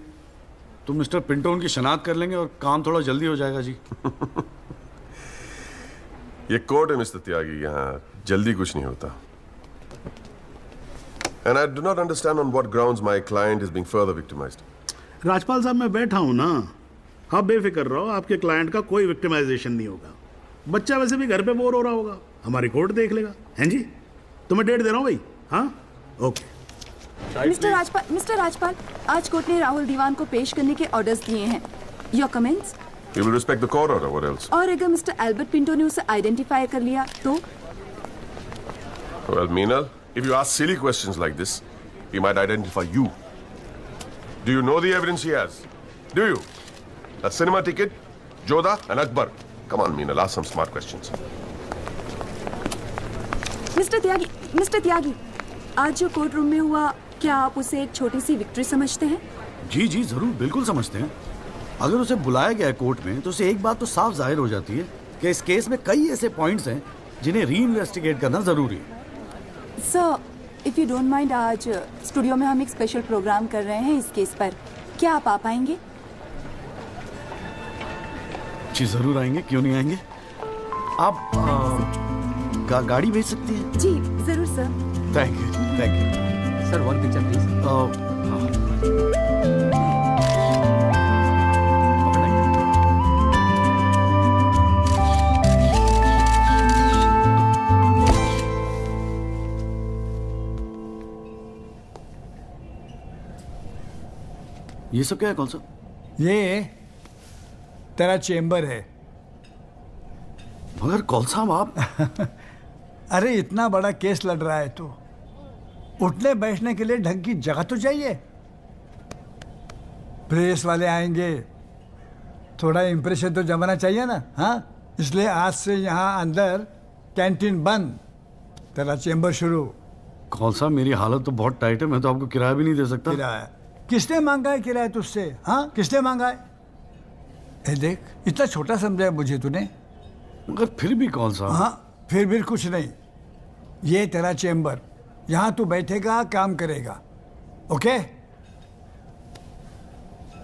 तो मिस्टर पिंटो उनकी शनाख्त कर लेंगे और काम थोड़ा जल्दी हो जाएगा जी। ये कोर्ट है मिस्टर त्यागी, यहाँ जल्दी कुछ नहीं होता। And I do not understand on what grounds my client is being further victimized. Rajpal साहब मैं बैठा हूं ना, आप बेफिक्र रहो, आपके क्लाइंट का कोई विक्टिमाइजेशन नहीं होगा। बच्चा वैसे भी घर पे बोर हो रहा होगा, हमारी कोर्ट देख लेगा। हैं जी, तो मैं डेट दे रहा हूं भाई। हाँ ओके। मिस्टर राजपाल, आज कोर्ट ने राहुल दीवान को पेश करने के ऑर्डर्स दिए हैं। Your comments? We will respect the court order. What else? और अगर मिस्टर एल्बर्ट पिंटो ने उसे आइडेंटिफाई कर लिया तो? Well, Meenal, if you ask silly questions like this, he might identify you. Do you know the evidence he has? Do you? A cinema ticket, Jodha and Akbar. Come on, Meenal, ask some smart questions. Mister Tyagi, आज जो court room में हुआ, क्या आप उसे एक छोटी सी victory समझते हैं? जी जी जरूर, बिल्कुल समझते हैं। अगर उसे बुलाया गया है कोर्ट में तो उसे एक बात तो साफ जाहिर हो जाती है कि इस केस में कई ऐसे पॉइंट्स हैं जिन्हें री इन्वेस्टिगेट करना जरूरी है। Sir, if you don't mind, आज स्टूडियो में हम एक स्पेशल प्रोग्राम कर रहे हैं इस केस पर, क्या आप आ पाएंगे? जी जरूर आएंगे, क्यों नहीं आएंगे। आप गाड़ी भेज सकती हैं? जी जरूर sir. Thank you, thank you sir. 1 picture please. ये सब क्या है? कौन सा? ये तेरा चेम्बर है। मगर कौन सा आप? अरे इतना बड़ा केस लड़ रहा है तो उठने बैठने के लिए ढंग की जगह तो चाहिए। प्रेस वाले आएंगे, थोड़ा इंप्रेशन तो जमाना चाहिए ना। हाँ, इसलिए आज से यहाँ अंदर कैंटीन बंद, तेरा चेम्बर शुरू। कौन सा? मेरी हालत तो बहुत टाइट है, मैं तो आपको किराया भी नहीं दे सकता। किराया किसने मांगा है? किराया तुझसे? हाँ, किसने मांगा है? ए देख, इतना छोटा समझा मुझे तूने। मगर फिर भी कौन सा? हाँ, फिर भी कुछ नहीं। ये तेरा चेम्बर, यहाँ तू बैठेगा, काम करेगा। ओके,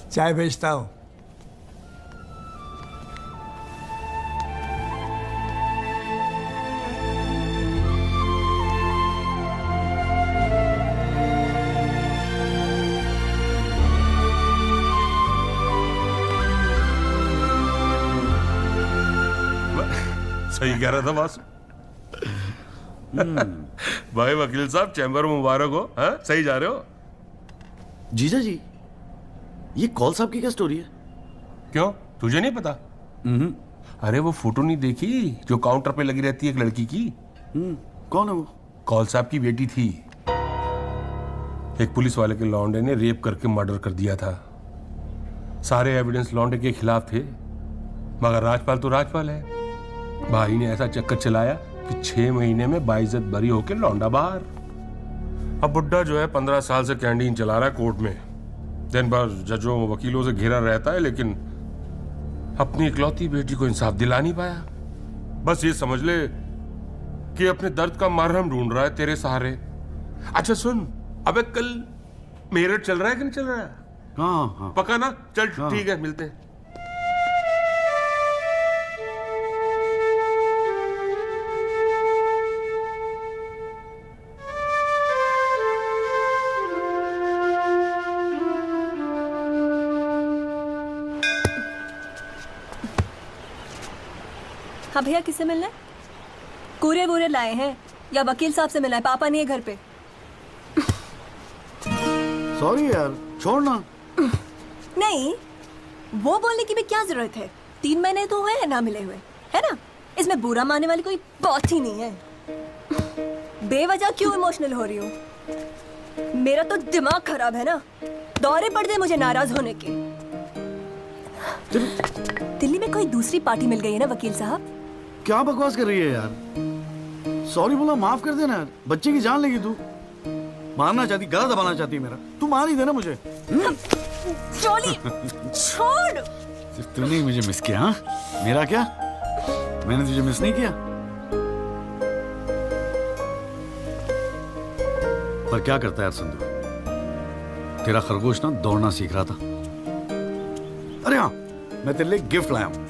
चाय भेजता हूँ। सही कह रहा था बॉस। भाई वकील साहब, चैम्बर में मुबारक हो। हाँ, सही जा रहे हो? जीजा जी, ये कॉल साहब की क्या स्टोरी है? क्यों, तुझे नहीं पता? अरे वो फोटो नहीं देखी जो काउंटर पे लगी रहती है एक लड़की की? कौन है वो? कॉल साहब की बेटी थी। एक पुलिस वाले के लौंडे ने रेप करके मर्डर कर दिया था। सारे एविडेंस लौंडे के खिलाफ थे, मगर राजपाल तो राजपाल है। भाई ने ऐसा चक्कर चलाया कि 6 महीने में बाइज्जत बरी होके लौंडा बाहर। अब बुड्ढा जो है 15 साल से कैंटीन चला रहा है कोर्ट में। दिन भर जजों वकीलों से घिरा रहता है, लेकिन अपनी इकलौती बेटी को इंसाफ दिला नहीं पाया। बस ये समझ ले कि अपने दर्द का मरहम ढूंढ रहा है तेरे सहारे। अच्छा सुन, अबे कल मेरठ चल रहा है कि नहीं चल रहा है? हाँ। पक्का ना? चल ठीक है, मिलते हैं। हाँ भैया, किससे मिलना है? कूरे वूरे लाए हैं या वकील साहब से मिला है? पापा नहीं है घर पे। सॉरी यार, छोड़ना। नहीं, वो बोलने की भी क्या जरूरत है? 3 महीने तो हुए हैं ना मिले हुए, है ना? इसमें बुरा मानने वाली कोई बात ही नहीं है। बेवजह क्यों इमोशनल हो रही हूँ? मेरा तो दिमाग खराब है ना, दौरे पड़ गए मुझे नाराज होने के। दिल्ली में कोई दूसरी पार्टी मिल गई है ना वकील साहब? क्या बकवास कर रही है यार? सॉरी बोला, माफ कर देना यार। बच्चे की जान लेगी तू। मारना चाहती, गला दबाना चाहती है मेरा। तू मार ही देना मुझे। जॉली, छोड़। सिर्फ तूने ही मुझे मिस किया? हाँ, मेरा क्या? मैंने तुझे मिस नहीं किया। पर क्या करता है यार संधू, तेरा खरगोश ना दौड़ना सीख रहा था। अरे हाँ, मैं तेरे लिए गिफ्ट लाया हूं।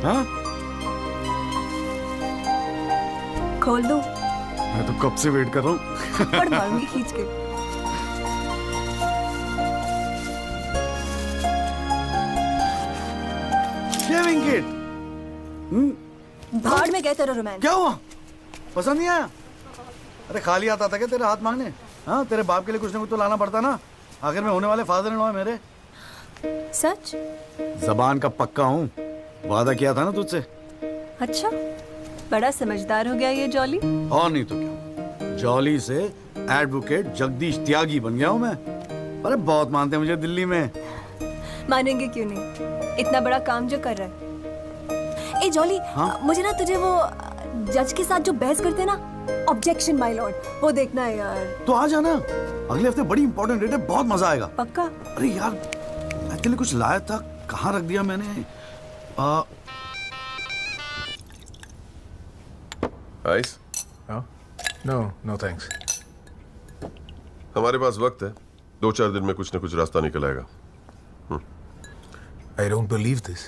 हाँ? खोल दो। मैं तो कब से वेट कर रहा हूँ। थप्पड़ मारूंगी खींच के। Shaving kit. भाड़ में गए तेरा रोमांस। क्या हुआ? पसंद नहीं आया? अरे खाली आता था क्या तेरे हाथ मांगने? हाँ, तेरे बाप के लिए कुछ ना कुछ तो लाना पड़ता ना। आखिर में होने वाले फादर इन लॉ है मेरे। सच? जबान का पक्का हूँ, वादा किया था ना तुझसे। अच्छा, बड़ा समझदार हो गया ये जॉली। और नहीं तो क्या, जॉली से एडवोकेट जगदीश त्यागी बन गया हूँ मैं। अरे बहुत मानते हैं मुझे दिल्ली में। मानेंगे क्यों नहीं, इतना बड़ा काम जो कर रहा है। ए जॉली, हाँ? मुझे ना तुझे वो जज के साथ जो बहस करते ना, ऑब्जेक्शन माय लॉर्ड, वो देखना है यार। तो आ जाना, अगले हफ्ते बड़ी इंपॉर्टेंट डेट है, बहुत मजा आएगा। पक्का? अरे यार, मैं तेरे लिए कुछ लाया था, कहाँ रख दिया मैंने? आइस? No thanks. हमारे पास वक्त है, 2-4 दिन में कुछ ना कुछ रास्ता निकल आएगा। I don't believe this.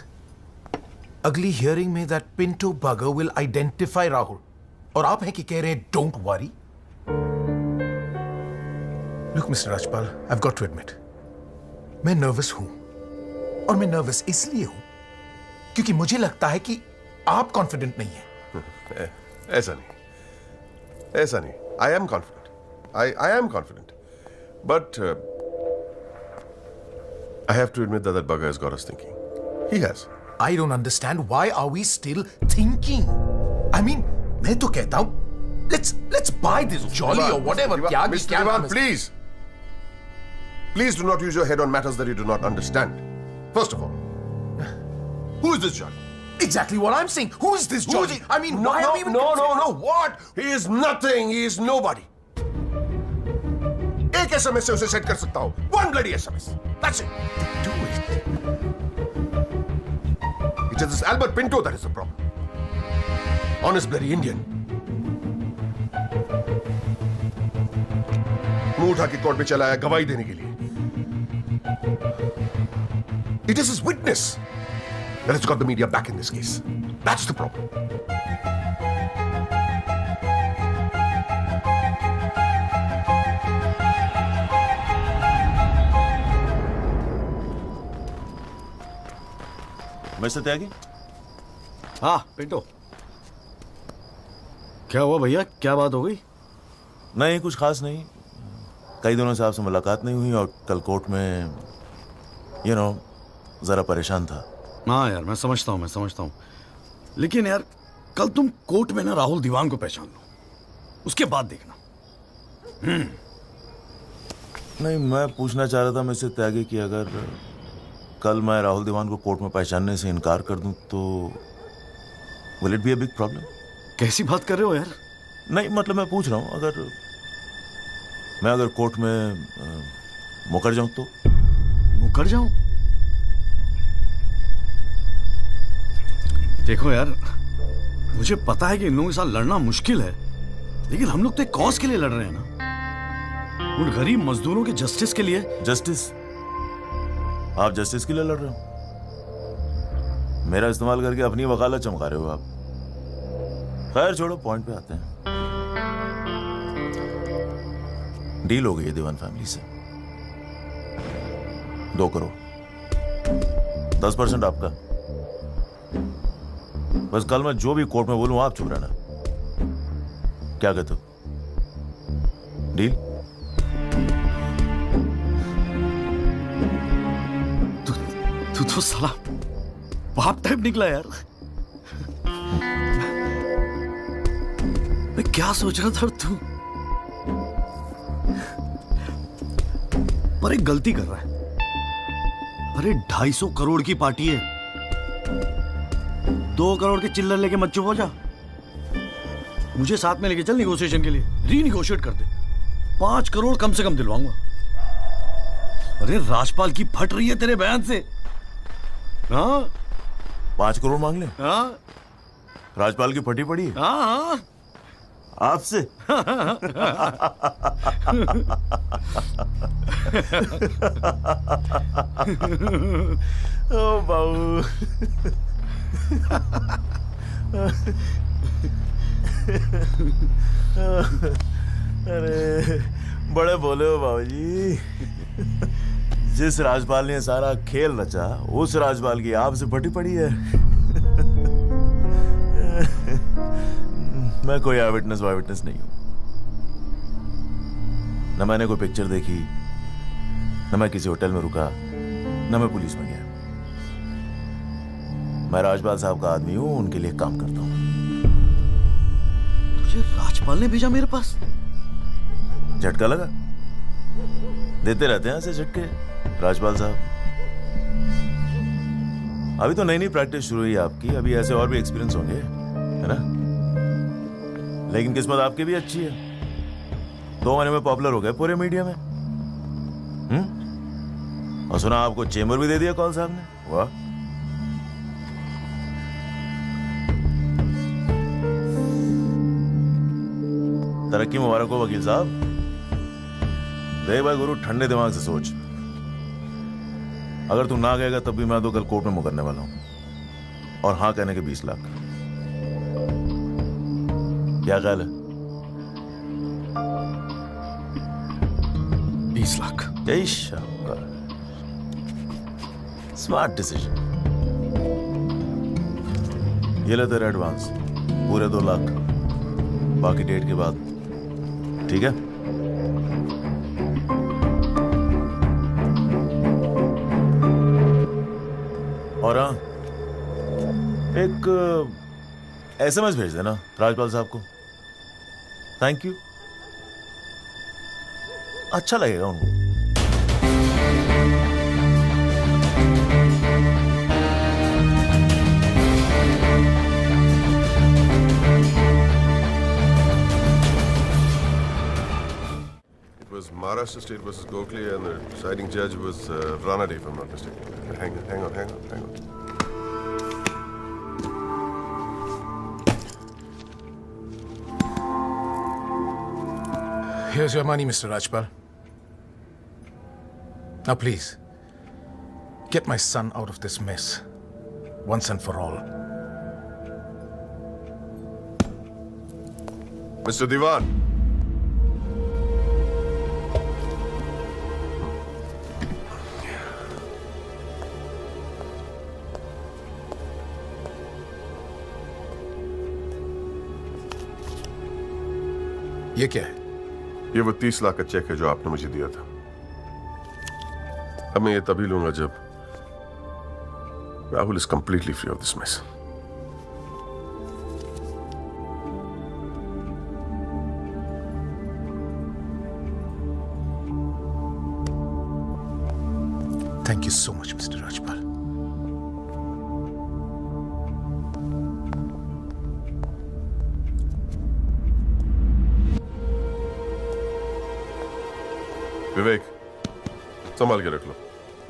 अगली हियरिंग में that Pinto bugger will identify Rahul. और आप हैं कि कह रहे हैं don't worry? Look, Mr. Rajpal, I've got to admit, मैं नर्वस हूं। और मैं नर्वस इसलिए हूं क्योंकि मुझे लगता है कि आप कॉन्फिडेंट नहीं हैं। ऐसा नहीं। I am confident. I am confident. But I have to admit that bugger has got us thinking. He has. I don't understand why are we still thinking? I mean, मैं तो कहता हूं, let's buy this jolly or whatever. Mr. Diwan, please. Please do not use your head on matters that you do not understand. First of all, who is this Jolly? Exactly what I'm saying. Who is this Jolly? I mean, why are we even... No. What? He is nothing. He is nobody. एक SMS से उसे set कर सकता हूं. One bloody SMS. That's it. Do it. It is this Albert Pinto that is the problem. Honest bloody Indian. मुंह उठा के court में चला आया गवाही देने के लिए. It is his witness that has got the media back in this case. That's the problem. Mister Tyagi. हाँ पिंटो, क्या हुआ भैया, क्या बात हो गई? नहीं कुछ खास नहीं, कई दिनों से आपसे मुलाकात नहीं हुई और कल कोर्ट में जरा परेशान था। हाँ यार मैं समझता हूँ, लेकिन यार कल तुम कोर्ट में ना राहुल दीवान को पहचान लो, उसके बाद देखना। नहीं मैं पूछना चाह रहा था मिस्टर त्यागी कि अगर कल मैं राहुल दीवान को कोर्ट में पहचानने से इनकार कर दूं तो will it be a big problem? कैसी बात कर रहे हो यार? नहीं मतलब मैं पूछ रहा हूं, अगर कोर्ट में मुकर जाऊं तो? मुकर जाऊं? देखो यार, मुझे पता है कि इन लोगों के साथ लड़ना मुश्किल है, लेकिन हम लोग तो एक कॉज के लिए लड़ रहे हैं ना, उन गरीब मजदूरों के जस्टिस के लिए। जस्टिस? आप जस्टिस के लिए लड़ रहे हो? मेरा इस्तेमाल करके अपनी वकालत चमका रहे हो आप। खैर छोड़ो, पॉइंट पे आते हैं। डील हो गई है दीवान फैमिली से, 2 करोड़, 10% आपका। बस कल मैं जो भी कोर्ट में बोलूं आप चुप रहना। क्या कहते हो? डील? तू तो साला बाप टाइप निकला यार। मैं क्या सोच रहा था तू? पर एक गलती कर रहा है। अरे 250 करोड़ की पार्टी है, 2 करोड़ के चिल्लर लेके मत चुप हो जा। मुझे साथ में लेके चल निगोशिएशन के लिए, रीनिगोशिएट कर दे। 5 करोड़ कम से कम दिलवाऊंगा। अरे राजपाल की फट रही है तेरे बयान से। हाँ 5 करोड़ मांग ले? हाँ राजपाल की फटी पड़ी? हाँ आपसे? ओ बाबू। अरे बड़े बोले हो बाबूजी। जिस राजपाल ने सारा खेल रचा, उस राजपाल की आपसे फटी पड़ी है। मैं कोई आई विटनेस नहीं हूं, न मैंने कोई पिक्चर देखी, न मैं किसी होटल में रुका, न मैं पुलिस में गया। मैं राजपाल साहब का आदमी हूं, उनके लिए काम करता हूं। तुझे राजपाल ने भेजा मेरे पास? झटका लगा? देते रहते हैं ऐसे झटके राजपाल साहब। अभी तो नई प्रैक्टिस शुरू हुई है आपकी, अभी ऐसे और भी एक्सपीरियंस होंगे, है ना? लेकिन किस्मत आपकी भी अच्छी है, 2 महीने में पॉपुलर हो गए पूरे मीडिया में। और सुना आपको चेंबर भी दे दिया कौल साहब ने। वाह। तरक्की मुबारक हो वकील साहब। देख भाई गुरु, ठंडे दिमाग से सोच। अगर तू ना गएगा तब भी मैं तो कल कोर्ट में मुकरने वाला हूं, और हाँ कहने के 20 लाख। क्या ख्याल है? 20 लाख? जय शाबाश, स्मार्ट डिसीजन। ये ले तेरा एडवांस, पूरे 2 लाख, बाकी डेट के बाद। ठीक है? और हाँ, एक SMS भेज देना राजपाल साहब को। थैंक यू, अच्छा लगेगा उनको। It was Maharashtra State versus Gokhale, and the deciding judge was Ranade, if I'm not mistaken. Hang on. Here's your money, Mr. Rajpal. Now, please, get my son out of this mess, once and for all. Mr. Diwan. ये क्या है? ये वो 30 लाख का check है जो आपने मुझे दिया था। अब मैं ये तभी लूंगा जब Rahul is completely free of this mess. Thank you so much mister Rajpal. Vivek, संभाल के रख लो।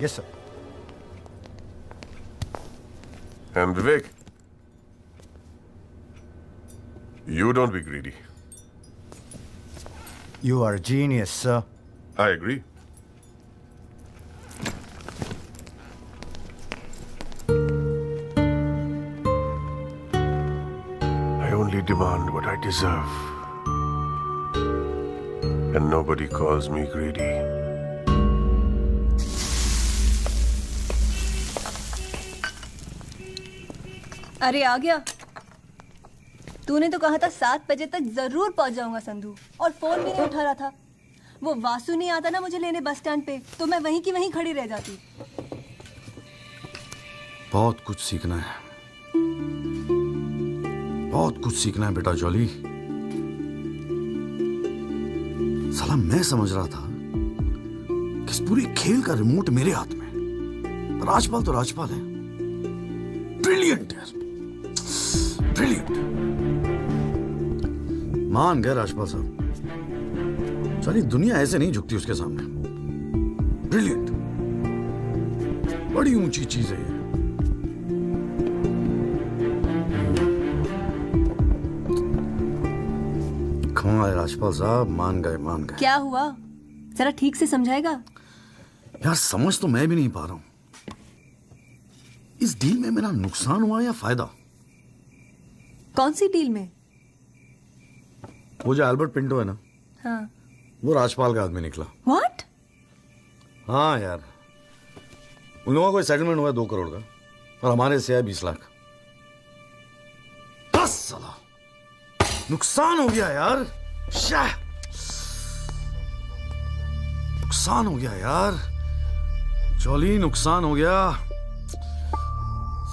Yes sir. And Vivek, you don't be greedy. You are a genius, sir. I agree. I only demand what I deserve. And nobody calls me greedy. अरे आ गया। तूने तो कहा था 7 बजे तक जरूर पहुंच जाऊंगा संधू, और फोन भी नहीं उठा रहा था। वो वासु नहीं आता ना मुझे लेने बस स्टैंड पे, तो मैं वहीं की वहीं खड़ी रह जाती। बहुत कुछ सीखना है, बहुत कुछ सीखना है बेटा जॉली। साला मैं समझ रहा था कि इस पूरे खेल का रिमोट मेरे हाथ में। राजपाल तो राजपाल है, ब्रिलियंट है, ब्रिलियंट। मान गए राजपाल साहब, सारी दुनिया ऐसे नहीं झुकती उसके सामने। ब्रिलियंट, बड़ी ऊंची चीज है ये। कमाल है राजपाल साहब, मान गए मान गए। क्या हुआ, जरा ठीक से समझाएगा? यार समझ तो मैं भी नहीं पा रहा हूं, इस डील में मेरा नुकसान हुआ या फायदा? कौन सी डील में? वो जो अल्बर्ट पिंटो है ना, हाँ। वो राजपाल का आदमी निकला। What? हाँ यार, उन लोगों का कोई सेटलमेंट हुआ है 2 करोड़ का, और हमारे से है 20 लाख। 10 साला नुकसान हो गया यार, नुकसान हो गया यार, जॉली नुकसान हो गया।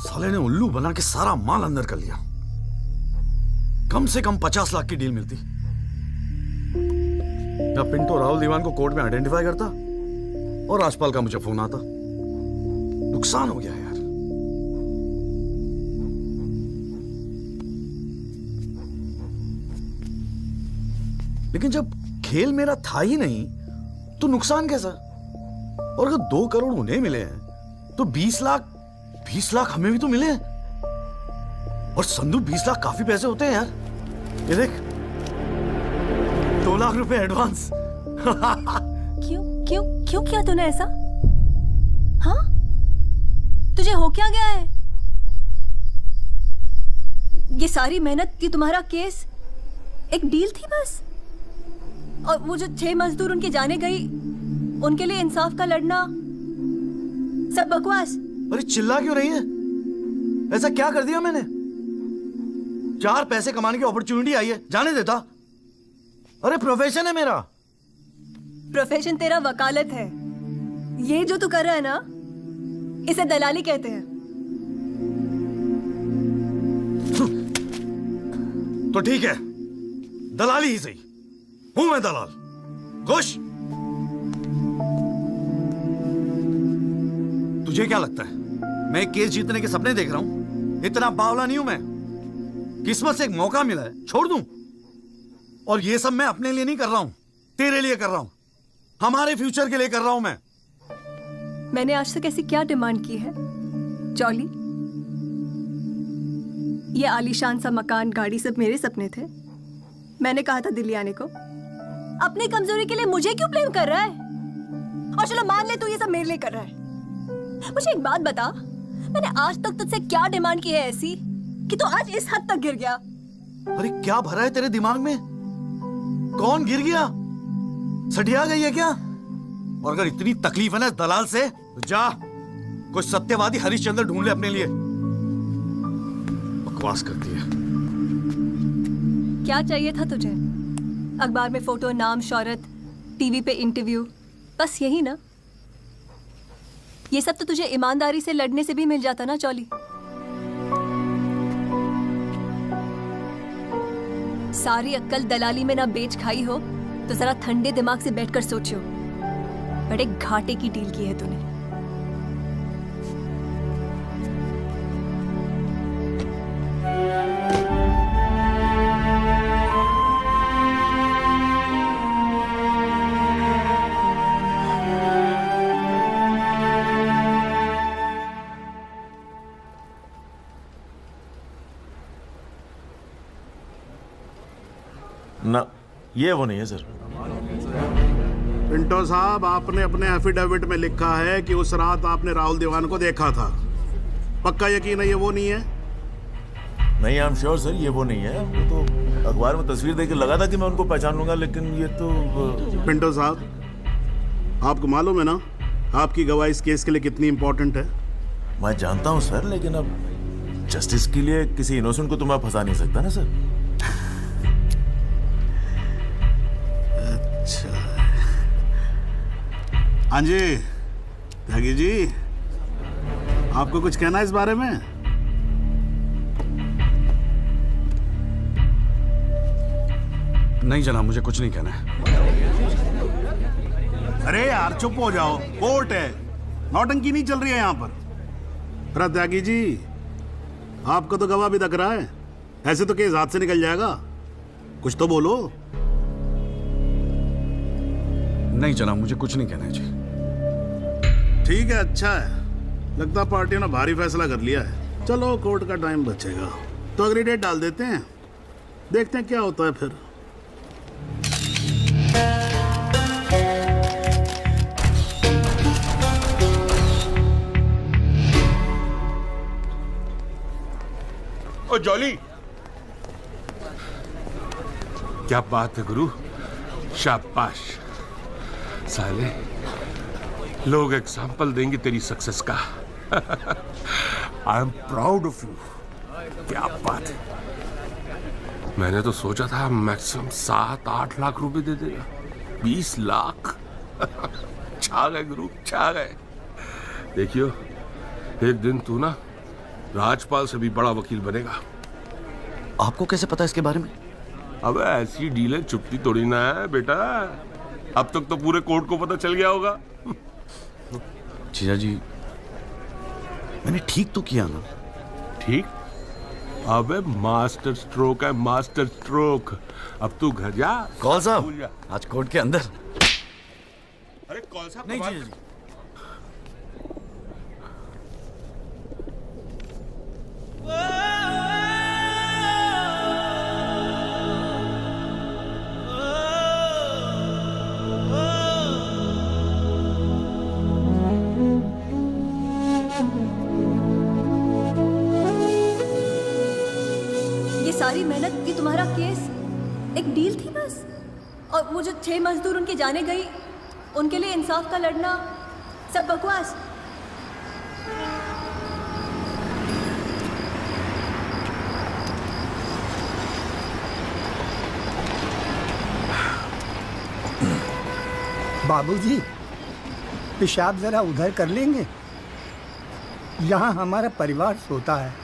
साले ने उल्लू बना के सारा माल अंदर कर लिया। कम से कम 50 लाख की डील मिलती। या पिंटो राहुल दीवान को कोर्ट में आइडेंटिफाई करता और राजपाल का मुझे फोन आता। नुकसान हो गया यार। लेकिन जब खेल मेरा था ही नहीं तो नुकसान कैसा? और अगर 2 करोड़ उन्हें मिले हैं तो 20 लाख हमें भी तो मिले हैं। और संधू 20 लाख काफी पैसे होते हैं यार। ये देख, 2 लाख रुपए एडवांस। क्यों किया तूने ऐसा? हाँ, तुझे हो क्या गया है? ये सारी मेहनत की तुम्हारा केस एक डील थी बस? और वो जो 6 मजदूर उनके जाने गई, उनके लिए इंसाफ का लड़ना सब बकवास? अरे चिल्ला क्यों रही है? ऐसा क्या कर दिया मैंने? 4 पैसे कमाने की अपॉर्चुनिटी आई है, जाने देता? अरे प्रोफेशन है मेरा। प्रोफेशन तेरा वकालत है। ये जो तू कर रहा है ना, इसे दलाली कहते हैं। तो ठीक है, दलाली ही सही। हूं मैं दलाल। खुश? तुझे क्या लगता है मैं केस जीतने के सपने देख रहा हूं? इतना बावला नहीं हूं मैं। किस्मत से एक मौका मिला है, छोड़ दूं? और ये सब मैं अपने लिए नहीं कर रहा हूं, तेरे लिए कर रहा हूं, हमारे फ्यूचर के लिए कर रहा हूं मैं। मैंने आज तक ऐसी क्या डिमांड की है जॉली? ये आलीशान सा मकान, गाड़ी सब मेरे सपने थे। मैंने कहा था दिल्ली आने को। अपनी कमजोरी के लिए मुझे क्यों ब्लेम कर रहा है? और चलो मान ले तू ये सब मेरे लिए कर रहा है। मुझे एक बात बता, मैंने आज तक तुझसे क्या डिमांड की है ऐसी कि तू आज इस हद तक गिर गया? अरे क्या भरा है तेरे दिमाग में? कौन गिर गया? सटिया गई है क्या? और अगर इतनी तकलीफ है ना दलाल से, तो जा कोई सत्यवादी हरिश्चंद्र ढूंढ ले अपने लिए। बकवास करती है। क्या चाहिए था तुझे? अखबार में फोटो, नाम, शोहरत, टीवी पे इंटरव्यू, बस यही ना? ये सब तो तुझे ईमानदारी से लड़ने से भी मिल जाता ना चौली। सारी अक्कल दलाली में ना बेच खाई हो तो जरा ठंडे दिमाग से बैठकर सोचो, बड़े घाटे की डील की है तूने। ना, ये वो नहीं है सर। पिंटो साहब, आपने अपने एफिडेविट में लिखा है कि उस रात आपने राहुल दीवान को देखा था। पक्का यकीन है ये वो नहीं है? नहीं, आई एम श्योर सर, ये वो नहीं है। वो तो अखबार में तस्वीर देख के लगा था कि मैं उनको पहचान लूंगा, लेकिन ये तो पिंटो साहब, आपको मालूम है ना आपकी गवाही इस केस के लिए कितनी इंपॉर्टेंट है? मैं जानता हूँ सर, लेकिन अब जस्टिस के लिए किसी इनोसेंट को तो मैं फंसा नहीं सकता ना सर। अच्छा, हाँ जी त्यागी जी, आपको कुछ कहना है इस बारे में? नहीं जनाब, मुझे कुछ नहीं कहना है। अरे यार चुप हो जाओ, कोर्ट है, नौटंकी नहीं चल रही है यहाँ पर। अरे त्यागी जी, आपको तो गवाह भी दिख रहा है, ऐसे तो केस हाथ से निकल जाएगा, कुछ तो बोलो। नहीं जनाब, मुझे कुछ नहीं कहना है जी। ठीक है, अच्छा है, लगता पार्टियों ने भारी फैसला कर लिया है। चलो कोर्ट का टाइम बचेगा तो अगली डेट डाल देते हैं, देखते हैं क्या होता है फिर। ओ जॉली, क्या बात है गुरु, शाबाश। साले लोग एग्जाम्पल देंगे तेरी सक्सेस का। I am proud of you. क्या बात है। मैंने तो सोचा था मैक्सिमम 7-8 लाख रुपए दे देगा, 20 लाख। छा गए गुरु, छा गए। देखियो, एक दिन तू ना राजपाल से भी बड़ा वकील बनेगा। आपको कैसे पता इसके बारे में? अब ऐसी डीलें चुपती थोड़ी ना है बेटा, अब तक तो पूरे कोर्ट को पता चल गया होगा। जीजा जी, मैंने ठीक तो किया ना? ठीक? अबे मास्टर स्ट्रोक है, मास्टर स्ट्रोक। अब तू घर जा। कौल साहब, आज कोर्ट के अंदर। अरे कौल साहब, नहीं जीजा जी। ये सारी मेहनत, ये तुम्हारा केस एक डील थी बस? और वो जो 6 मजदूर उनके जाने गई, उनके लिए इंसाफ का लड़ना सब बकवास? बाबूजी, पेशाब जरा उधर कर लेंगे, यहाँ हमारा परिवार सोता है।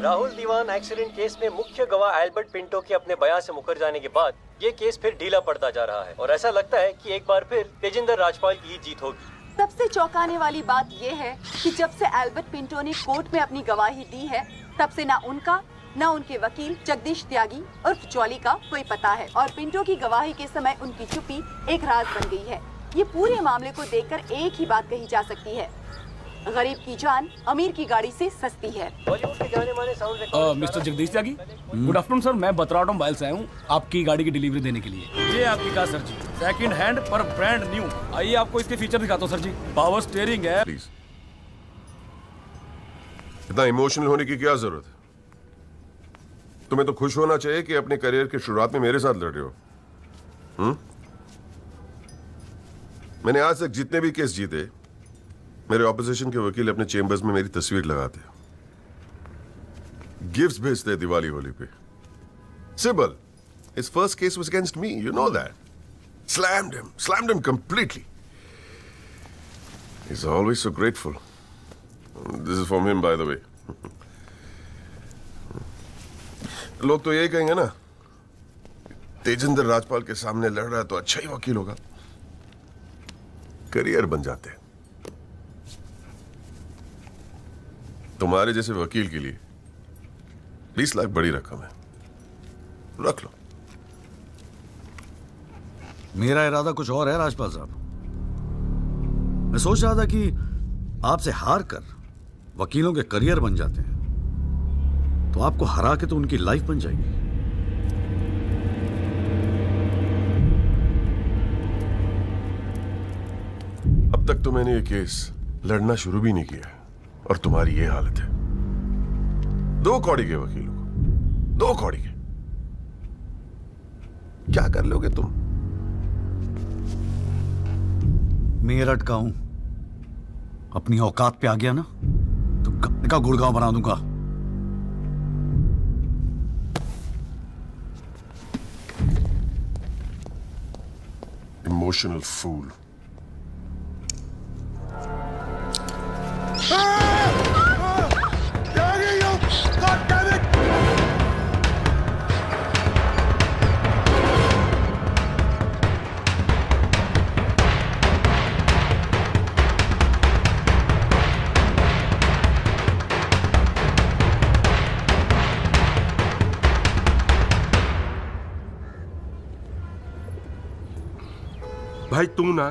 राहुल दीवान एक्सीडेंट केस में मुख्य गवाह एल्बर्ट पिंटो के अपने बयान से मुकर जाने के बाद ये केस फिर ढीला पड़ता जा रहा है और ऐसा लगता है कि एक बार फिर तेजिंदर राजपाल की ही जीत होगी। सबसे चौंकाने वाली बात यह है कि जब से एल्बर्ट पिंटो ने कोर्ट में अपनी गवाही दी है, तब से ना उनका न उनके वकील जगदीश त्यागी उर्फ जॉली का कोई पता है और पिंटो की गवाही के समय उनकी चुप्पी एक राज बन गई है। ये पूरे मामले को देखकर एक ही बात कही जा सकती है, गरीब की जान अमीर की गाड़ी से सस्ती है। बॉलीवुड के जाने माने साउंड मिस्टर जगदीश त्यागी, गुड आफ्टरनून सर। मैं बत्रा ऑटोमोबाइल से आया हूँ आपकी गाड़ी की डिलीवरी देने के लिए। ये आपकी कार सर जी, सेकंड हैंड पर ब्रांड न्यू। आइए आपको इसके फीचर दिखाता हूँ सर जी। पावर स्टीयरिंग है। प्लीज, इतना इमोशनल होने की क्या जरूरत है? तुम्हें तो खुश होना चाहिए कि अपने करियर की शुरुआत में मेरे साथ लड़ रहे हो। मैंने आज तक जितने भी केस जीते, मेरे ऑपोजिशन के वकील अपने चेंबर्स में मेरी तस्वीर लगाते, गिफ्ट्स भेजते दिवाली होली पे। Simple, His first case was against me. You know that. Slammed him completely. He's always so grateful. This is from him, by the way. लोग तो यही कहेंगे ना, तेजेंद्र राजपाल के सामने लड़ रहा है तो अच्छा ही वकील होगा। करियर बन जाते हैं। तुम्हारे जैसे वकील के लिए 20 लाख बड़ी रकम है, रख लो। मेरा इरादा कुछ और है राजपाल साहब। मैं सोच रहा था कि आपसे हार कर वकीलों के करियर बन जाते हैं तो आपको हरा के तो उनकी लाइफ बन जाएगी। अब तक तो मैंने ये केस लड़ना शुरू भी नहीं किया और तुम्हारी ये हालत है। 2 कौड़ी के वकीलों को, 2 कौड़ी के, क्या कर लोगे तुम? मेरठ का हूं, अपनी औकात पे आ गया ना तो गप्पे का गुड़गांव बना दूंगा। Emotional fool. भाई तू ना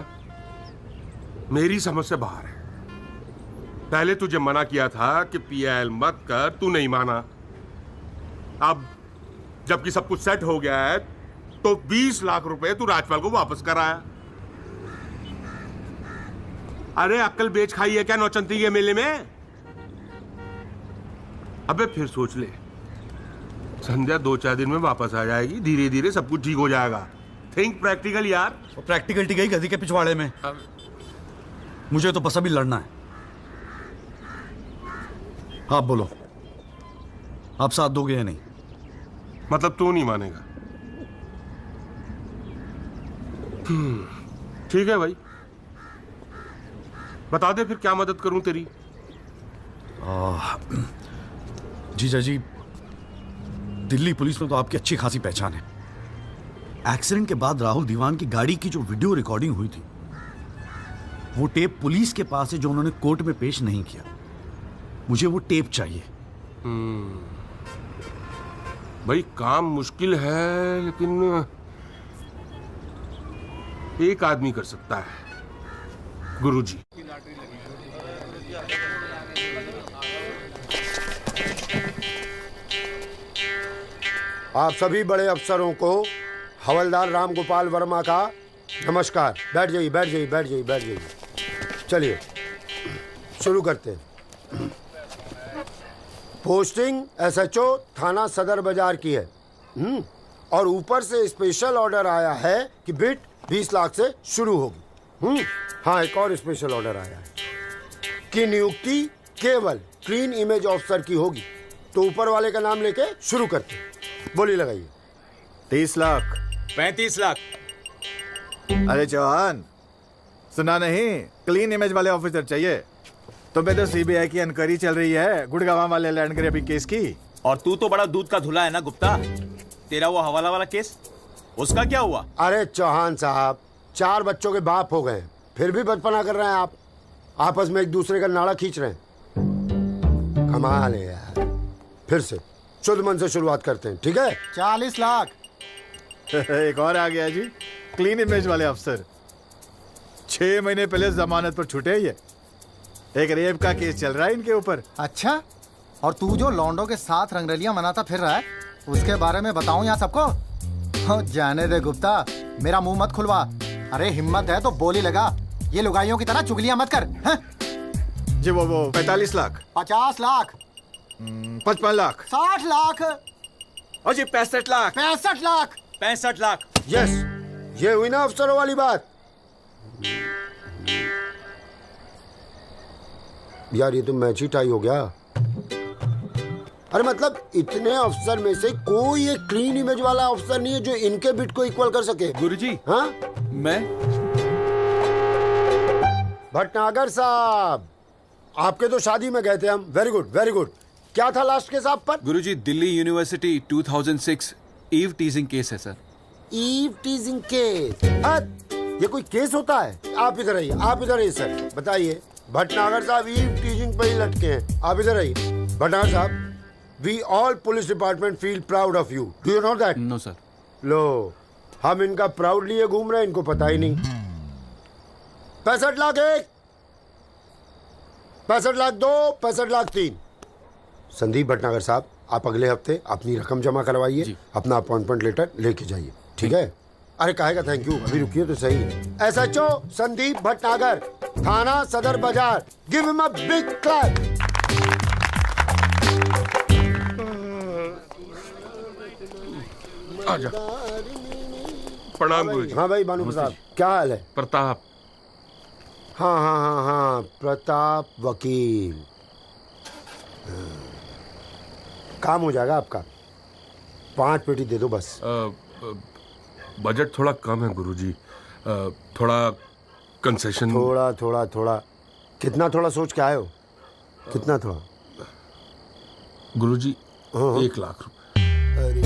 मेरी समझ से बाहर है। पहले तुझे मना किया था कि पीएल मत कर, तू नहीं माना। अब जबकि सब कुछ सेट हो गया है तो 20 लाख रुपए तू राजपाल को वापस कराया। अरे अक्ल बेच खाई है क्या नौचंती के मेले में? अबे फिर सोच ले, संध्या 2-4 दिन में वापस आ जाएगी, धीरे धीरे सब कुछ ठीक हो जाएगा। थिंक प्रैक्टिकल यार। प्रैक्टिकलिटी गई गधी के पिछवाड़े में। मुझे तो बस अभी लड़ना है। आप बोलो, आप साथ दोगे या नहीं? मतलब तू नहीं मानेगा? ठीक है भाई, बता दे फिर क्या मदद करूं तेरी। जीजा जी, दिल्ली पुलिस में तो आपकी अच्छी खासी पहचान है। एक्सीडेंट के बाद राहुल दीवान की गाड़ी की जो वीडियो रिकॉर्डिंग हुई थी वो टेप पुलिस के पास है जो उन्होंने कोर्ट में पेश नहीं किया। मुझे वो टेप चाहिए। भाई काम मुश्किल है लेकिन एक आदमी कर सकता है, गुरुजी। आप सभी बड़े अफसरों को हवलदार रामगोपाल वर्मा का नमस्कार। बैठ जाइए, बैठ जाइए, बैठ जाइए, बैठ जाइए। चलिए शुरू करते हैं। पोस्टिंग एसएचओ थाना सदर बाजार की है। और ऊपर से स्पेशल ऑर्डर आया है कि बिट 20 लाख से शुरू होगी। हाँ, एक और स्पेशल ऑर्डर आया है कि नियुक्ति केवल क्लीन इमेज ऑफिसर की होगी। तो ऊपर वाले का नाम लेके शुरू करते हैं। बोली लगाइए। 30 लाख 35 लाख। अरे चौहान, सुना नहीं? क्लीन इमेज वाले ऑफिसर चाहिए। तुम्हें तो सीबीआई की इंक्वायरी चल रही है गुड़गांव वाले लैंड ग्रैबिंग केस की। और तू तो बड़ा दूध का धुला है ना गुप्ता। तेरा वो हवाला वाला केस, उसका क्या हुआ? अरे चौहान साहब, 4 बच्चों के बाप हो गए, फिर भी बचपना कर रहे हैं आप। आपस में एक दूसरे का नाड़ा खींच रहे हैं। कमाल है यार। फिर से शुद्ध मन से शुरुआत करते हैं, ठीक है? 40 लाख। एक और आ गया जी, क्लीन इमेज वाले अफसर। 6 महीने पहले जमानत पर छूटे। ये एक रेप का केस चल रहा है इनके ऊपर। अच्छा, और तू जो लौंडों के साथ रंगरलियां मनाता फिर रहा है, उसके बारे में बताऊं यहाँ सबको? हो जाने दे गुप्ता, मेरा मुंह मत खुलवा। अरे हिम्मत है तो बोली लगा, ये लुगाइयों की तरह चुगलियां मत कर। जी वो 45 लाख। 50 लाख। 55 लाख। 60 लाख। और जी 65 लाख। 65 लाख। 65 लाख। यस, ये हुई ना अफसरों वाली बात। यार ये तो मैच ही टाई हो गया। अरे मतलब इतने अफसर में से कोई एक क्लीन इमेज वाला अफसर नहीं है जो इनके बिट को इक्वल कर सके। गुरुजी, हाँ मैं भटनागर साहब, आपके तो शादी में गए थे हम। Very good very good. क्या था लास्ट केस आप पर? गुरुजी, Delhi university 2006 eve teasing case है सर। Eve teasing case? ये कोई केस होता है? आप इधर आइए, आप इधर आइए सर, बताइए। भटनागर साहब ईव टीजिंग पे ही लटके हैं। आप इधर आइए। भटनागर साहब, we all police department feel proud of you. Do you know that? No sir. लो, हम इनका प्राउड लिए घूम रहे हैं, इनको पता ही नहीं। 65 लाख एक, 65 लाख दो, 65 लाख तीन। संदीप भटनागर साहब, आप अगले हफ्ते अपनी रकम जमा करवाइए, अपना अपॉइंटमेंट लेटर लेके जाइए, ठीक है? अरे काहे का थैंक यू, अभी रुकिए तो सही। SHO संदीप भटनागर, थाना सदर बाजार, give him a big clap. आजा। प्रणाम गुरुजी। हाँ भाई भानु प्रताप, क्या हाल है? प्रताप। हाँ हाँ हाँ हाँ, प्रताप वकील। काम हो जाएगा आपका। 5 पेटी दे दो बस। बजट थोड़ा कम है गुरुजी, थोड़ा कंसेशन। थोड़ा थोड़ा थोड़ा कितना थोड़ा सोच के आए हो? कितना थोड़ा? गुरुजी 1 लाख रुपए। अरे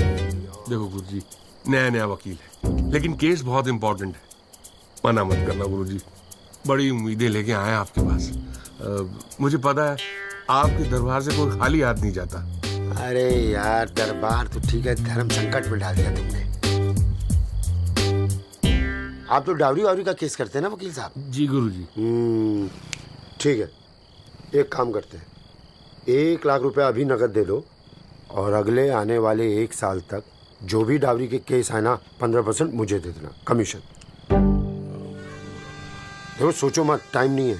देखो गुरुजी, नया नया वकील है, लेकिन केस बहुत इंपॉर्टेंट है। मना मत करना गुरुजी, बड़ी उम्मीदें लेके आए आपके पास। मुझे पता है आपके दरबार से कोई खाली हाथ नहीं जाता। अरे यार, दरबार तो ठीक है, धर्म संकट में डाल दिया तुमने। आप तो डावरी वावरी का केस करते हैं ना वकील साहब? जी गुरुजी। ठीक है, एक काम करते हैं, 1 लाख रुपए अभी नकद दे दो और अगले आने वाले 1 साल तक जो भी डावरी के केस है ना, 15% मुझे दे देना कमीशन। देखो सोचो मत, टाइम नहीं है।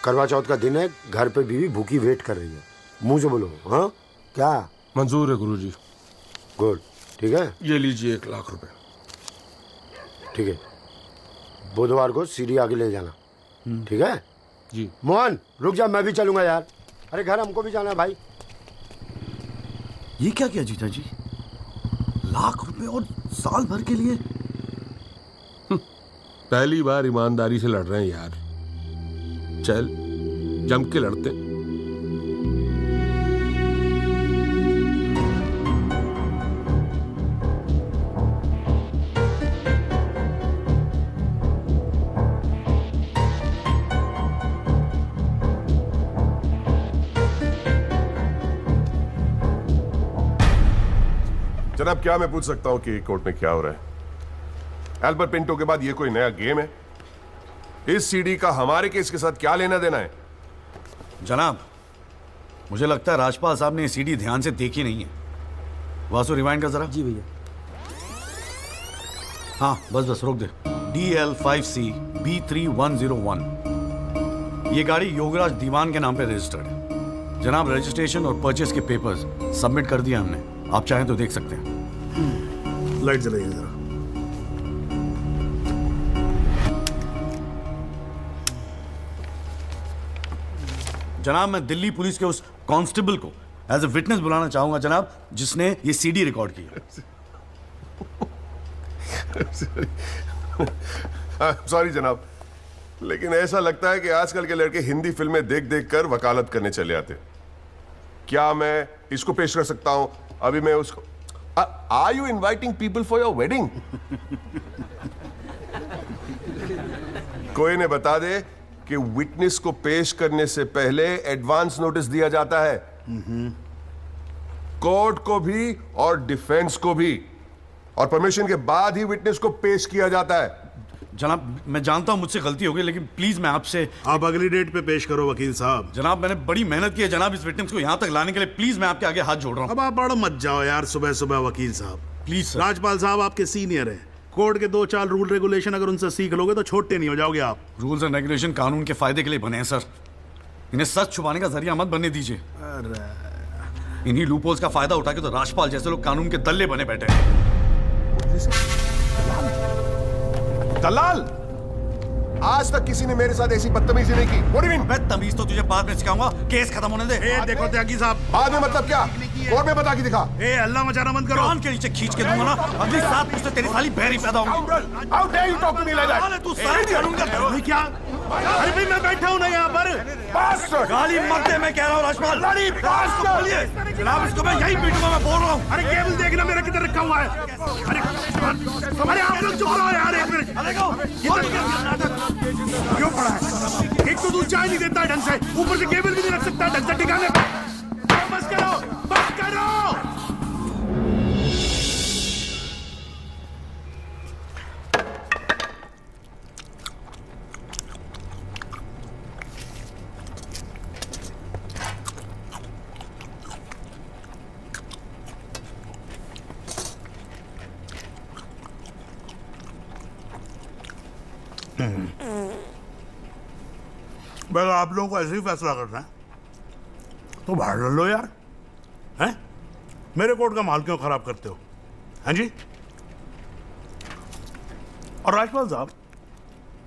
करवा चौथ का दिन है, घर पे बीवी भूखी वेट कर रही है। मुंह से बोलो। हाँ क्या? मंजूर है गुरुजी। गुड, ठीक है। ये लीजिए 1 लाख रुपए। ठीक है, बुधवार को सीढ़ी आगे ले जाना, ठीक है? जी। मोहन रुक जा, मैं भी चलूंगा यार। अरे घर हमको भी जाना है भाई। ये क्या किया जीजा जी? 1 लाख रुपए और साल भर के लिए? पहली बार ईमानदारी से लड़ रहे हैं यार। चल जम के लड़ते। जनाब, क्या मैं पूछ सकता हूं कि कोर्ट में क्या हो रहा है? एल्बर्ट पिंटो के बाद ये कोई नया गेम है? इस सीडी का हमारे केस के साथ क्या लेना देना है? जनाब, मुझे लगता है राजपाल साहब ने ये सीडी ध्यान से देखी नहीं है। वासु रिवाइंड कर जरा। जी भैया। हाँ बस बस रोक दे। DL5C B3101, ये गाड़ी योगराज दीवान के नाम पे रजिस्टर्ड है। जनाब, रजिस्ट्रेशन और परचेस के पेपर्स सबमिट कर दिया हमने, आप चाहें तो देख सकते हैं। लाइट जलाइए जरा। जनाब, मैं दिल्ली पुलिस के उस कांस्टेबल को एज ए विटनेस बुलाना चाहूंगा जनाब, जिसने ये सीडी रिकॉर्ड की है। सॉरी जनाब, लेकिन ऐसा लगता है कि आजकल के लड़के हिंदी फिल्में देख देख कर वकालत करने चले आते। क्या मैं इसको पेश कर सकता हूं? अभी मैं उसको। Are you inviting people for your wedding? कोई ने बता दे कि विटनेस को पेश करने से पहले एडवांस नोटिस दिया जाता है, कोर्ट को भी और डिफेंस को भी, और परमिशन के बाद ही विटनेस को पेश किया जाता है। जनाब, मैं जानता हूं मुझसे गलती हो गई, लेकिन प्लीज मैं आपसे। आप अगली डेट पे पेश करो वकील साहब। जनाब, मैंने बड़ी मेहनत की है जनाब इस विटनेस को यहां तक लाने के लिए। प्लीज मैं आपके आगे हाथ जोड़ रहा हूं। अब आप बड़ा मत जाओ यार सुबह सुबह वकील साहब। Please sir. राजपाल साहब आपके सीनियर हैं, कोर्ट के 2-4 रूल रेगुलेशन अगर उनसे सीख लोगे तो छोटे नहीं हो जाओगे आप। रूल्स एंड रेगुलेशन कानून के फायदे के लिए बने हैं सर, इन्हें सच छुपाने का जरिया मत बनने दीजिए। इन्हीं लूपहोल्स का फायदा उठा के तो राजपाल जैसे लोग कानून के दल्ले बने बैठे हैं। दलाल, आज तक किसी ने मेरे साथ ऐसी बदतमीजी नहीं की। मैं तमीज तो तुझे बाद में सिखाऊंगा, केस खत्म होने दे। देखो त्यागी साहब, बाद में मतलब क्या? कोर्ट में बता के दिखा। ए अल्लाह मचाना बंद करो। कान के नीचे खींच के दूंगा ना, अगली सात मुझसे तेरी साली बहरी पैदा होगी। How dare you talk to me like that? तू साले करूंगा भाई क्या? अरे भाई मैं बैठा हूं ना यहाँ पर। Bastard! गाली मत दे, मैं कह रहा हूँ राजपाल। Bloody bastard! बोलिए जनाब, इसको मैं यही पीटूंगा, मैं बोल रहा हूँ। अरे केबल देखना मेरा किधर रखा हुआ है। अरे आप लोग चुप रहो यार एक मिनट। क्यों पड़ा है? एक तो तू चाय नहीं देता ढंग से, ऊपर से केबल भी नहीं रख सकता ढंग से ठिकाने पे। बस करो, बस करो। अगर आप लोगों को ऐसे ही फैसला करना है तो बाहर लड़ लो यार, हैं? मेरे कोर्ट का माल क्यों खराब करते हो? हाँ जी। और राजपाल साहब,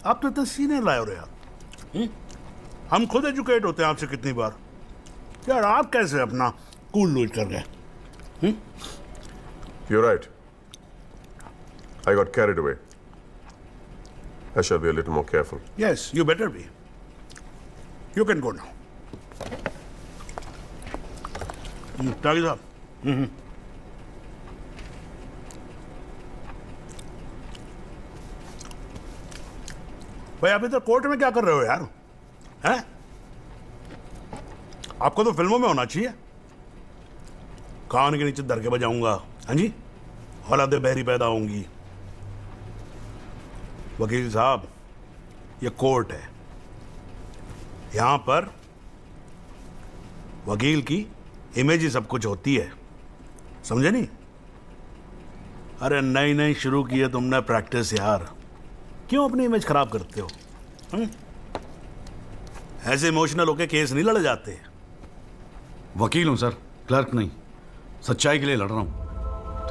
आप तो इतने सीनियर लाए हो रहे यार। हम खुद एजुकेट होते हैं आपसे कितनी बार यार, आप कैसे अपना कूल लूज कर गए? You're right. I got carried away. I shall be a little more careful. Yes, you better be. You can go now. Tagi साहब। भाई आप इधर कोर्ट में क्या कर रहे हो यार? हैं? आपको तो फिल्मों में होना चाहिए। कान के नीचे धर के बजाऊंगा, हाँ जी, औलादे बहरी पैदा होंगी। वकील साहब, ये कोर्ट है, यहां पर वकील की इमेज ही सब कुछ होती है, समझे नहीं? अरे नई नई शुरू की है तुमने प्रैक्टिस यार, क्यों अपनी इमेज खराब करते हो? ऐसे इमोशनल होके केस नहीं लड़े जाते। वकील हूं सर, क्लर्क नहीं। सच्चाई के लिए लड़ रहा हूं।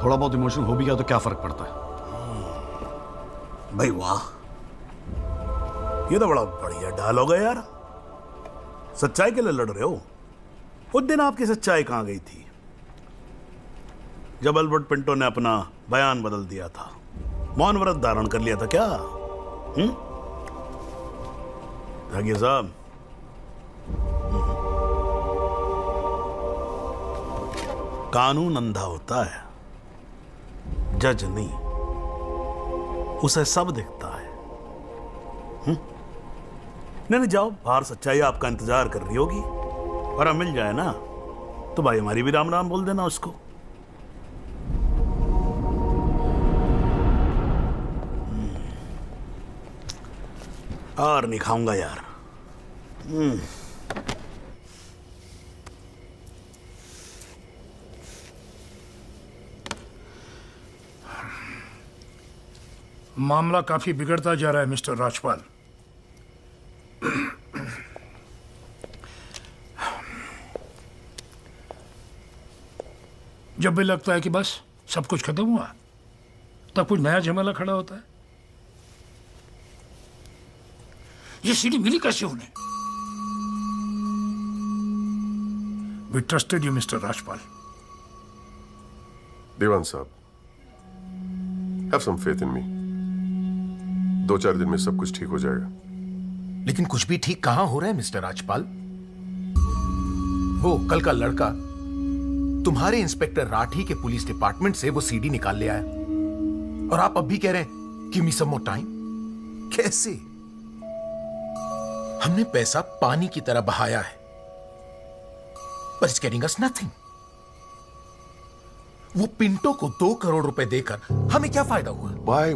थोड़ा बहुत इमोशनल हो भी गया तो क्या फर्क पड़ता है? भाई वाह, ये तो बड़ा बढ़िया डायलॉग है यार। सच्चाई के लिए लड़ रहे हो? उस दिन आपकी सच्चाई कहां गई थी जब एल्बर्ट पिंटो ने अपना बयान बदल दिया था, मौन व्रत धारण कर लिया था क्या? जागिर साहब, कानून अंधा होता है, जज नहीं, उसे सब दिखता है। नहीं जाओ बाहर, सच्चाई आपका इंतजार कर रही होगी, और अब मिल जाए ना तो भाई हमारी भी राम राम बोल देना उसको। और नहीं खाऊंगा यार। मामला काफी बिगड़ता जा रहा है मिस्टर राजपाल। जब भी लगता है कि बस सब कुछ खत्म हुआ, तब कुछ नया झमेला खड़ा होता है। ये सीढ़ी मिली कैसे उन्हें? We trusted you mister Rajpal. Dewan साहब, हैव सम फेथ इन मी। 2-4 दिन में सब कुछ ठीक हो जाएगा। लेकिन कुछ भी ठीक कहां हो रहा है मिस्टर राजपाल? वो कल का लड़का तुम्हारे इंस्पेक्टर राठी के पुलिस डिपार्टमेंट से वो सीडी निकाल ले आया, और आप अब भी कह रहे हैं गिव मी सम मोर टाइम। कैसे? हमने पैसा पानी की तरह बहाया है, but it's getting us nothing. वो पिंटो को 2 करोड़ रुपए देकर हमें क्या फायदा हुआ?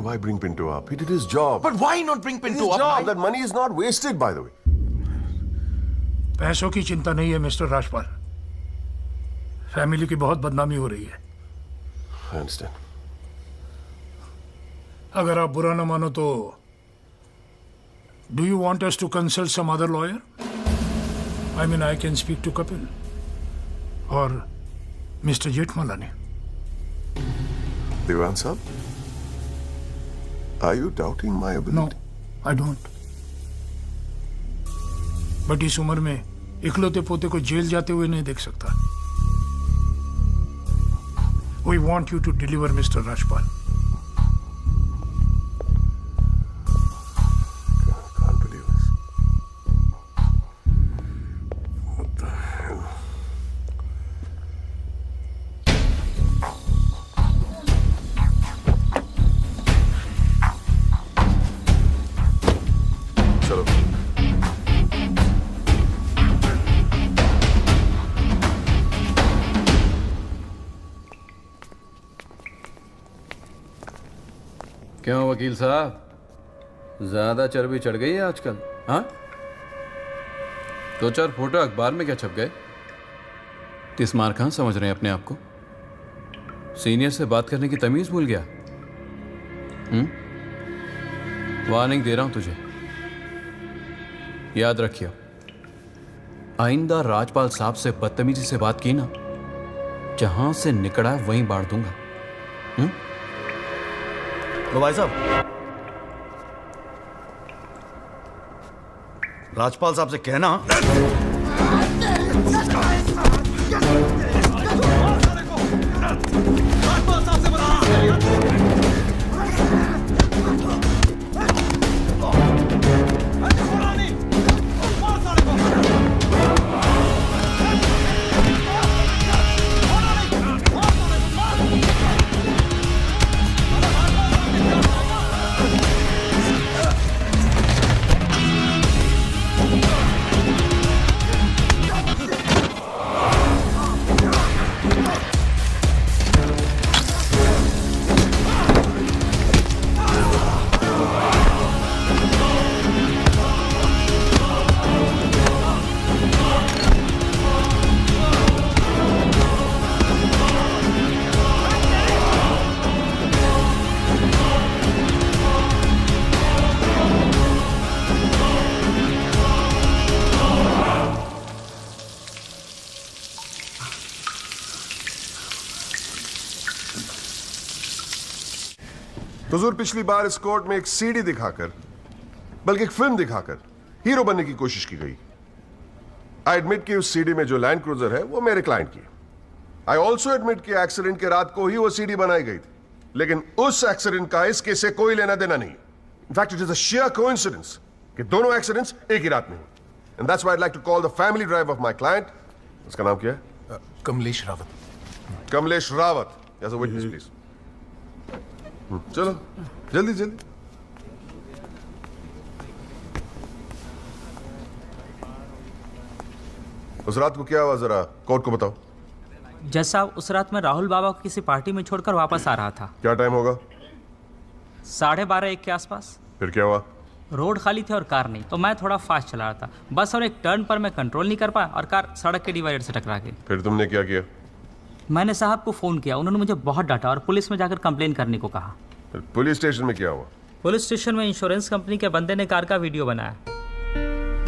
Why bring Pinto up? He did his job. But why not bring Pinto up? Job. That money is not wasted, by the way. पैसों की चिंता नहीं है मिस्टर राजपाल, फैमिली की बहुत बदनामी हो रही है। I understand. अगर आप बुरा न मानो तो do you want us to consult some other lawyer? I mean, I can speak to Kapil or Mr. Jetmalani. Devan sahab, are you doubting my ability? No, I don't. But इस उम्र में इकलौते पोते को जेल जाते हुए नहीं देख सकता। We want you to deliver Mr. Rajpal. Can't believe this. What the hell? चलो क्यों वकील साहब, ज्यादा चर्बी चढ़ गई है आजकल? हाँ, 2-4 फोटो अखबार में क्या छप गए? तिस्मार खान समझ रहे हैं अपने आप को? सीनियर से बात करने की तमीज भूल गया? वार्निंग दे रहा हूं तुझे, याद रखियो, आइंदा राजपाल साहब से बदतमीजी से बात की ना, जहां से निकला वहीं बांट दूंगा। तो भाई साहब, राजपाल साहब से कहना हुजूर, पिछली बार इस कोर्ट में एक सीडी दिखाकर, बल्कि एक फिल्म दिखाकर हीरो बनने की कोशिश की गई। आई एडमिट कि उस सीडी में जो लैंड क्रूजर है वो मेरे क्लाइंट की। आई ऑल्सो एडमिट कि एक्सीडेंट के रात को ही वो सीडी बनाई गई थी, लेकिन उस एक्सीडेंट का इस केस से कोई लेना देना नहीं। In fact it is a sheer coincidence कि दोनों एक्सीडेंट्स एक ही रात में हुए। And that's why I like to call the family driver of my client. उसका नाम क्या है? Kamlesh Rawat. Kamlesh Rawat, as a witness please. चलो जल्दी जल्दी। उस रात को क्या हुआ, जरा कोर्ट को बताओ। जज साहब, उस रात मैं राहुल बाबा को किसी पार्टी में छोड़कर वापस आ रहा था। क्या टाइम होगा? 12:30-1 के आसपास। फिर क्या हुआ? रोड खाली थे और कार नहीं, तो मैं थोड़ा फास्ट चला रहा था। बस और एक टर्न पर मैं कंट्रोल नहीं कर पाया और कार सड़क के डिवाइडर से टकरा गई। फिर तुमने क्या किया? मैंने साहब को फ़ोन किया, उन्होंने मुझे बहुत डांटा और पुलिस में जाकर कंप्लेन करने को कहा। फिर पुलिस स्टेशन में क्या हुआ? पुलिस स्टेशन में इंश्योरेंस कंपनी के बंदे ने कार का वीडियो बनाया।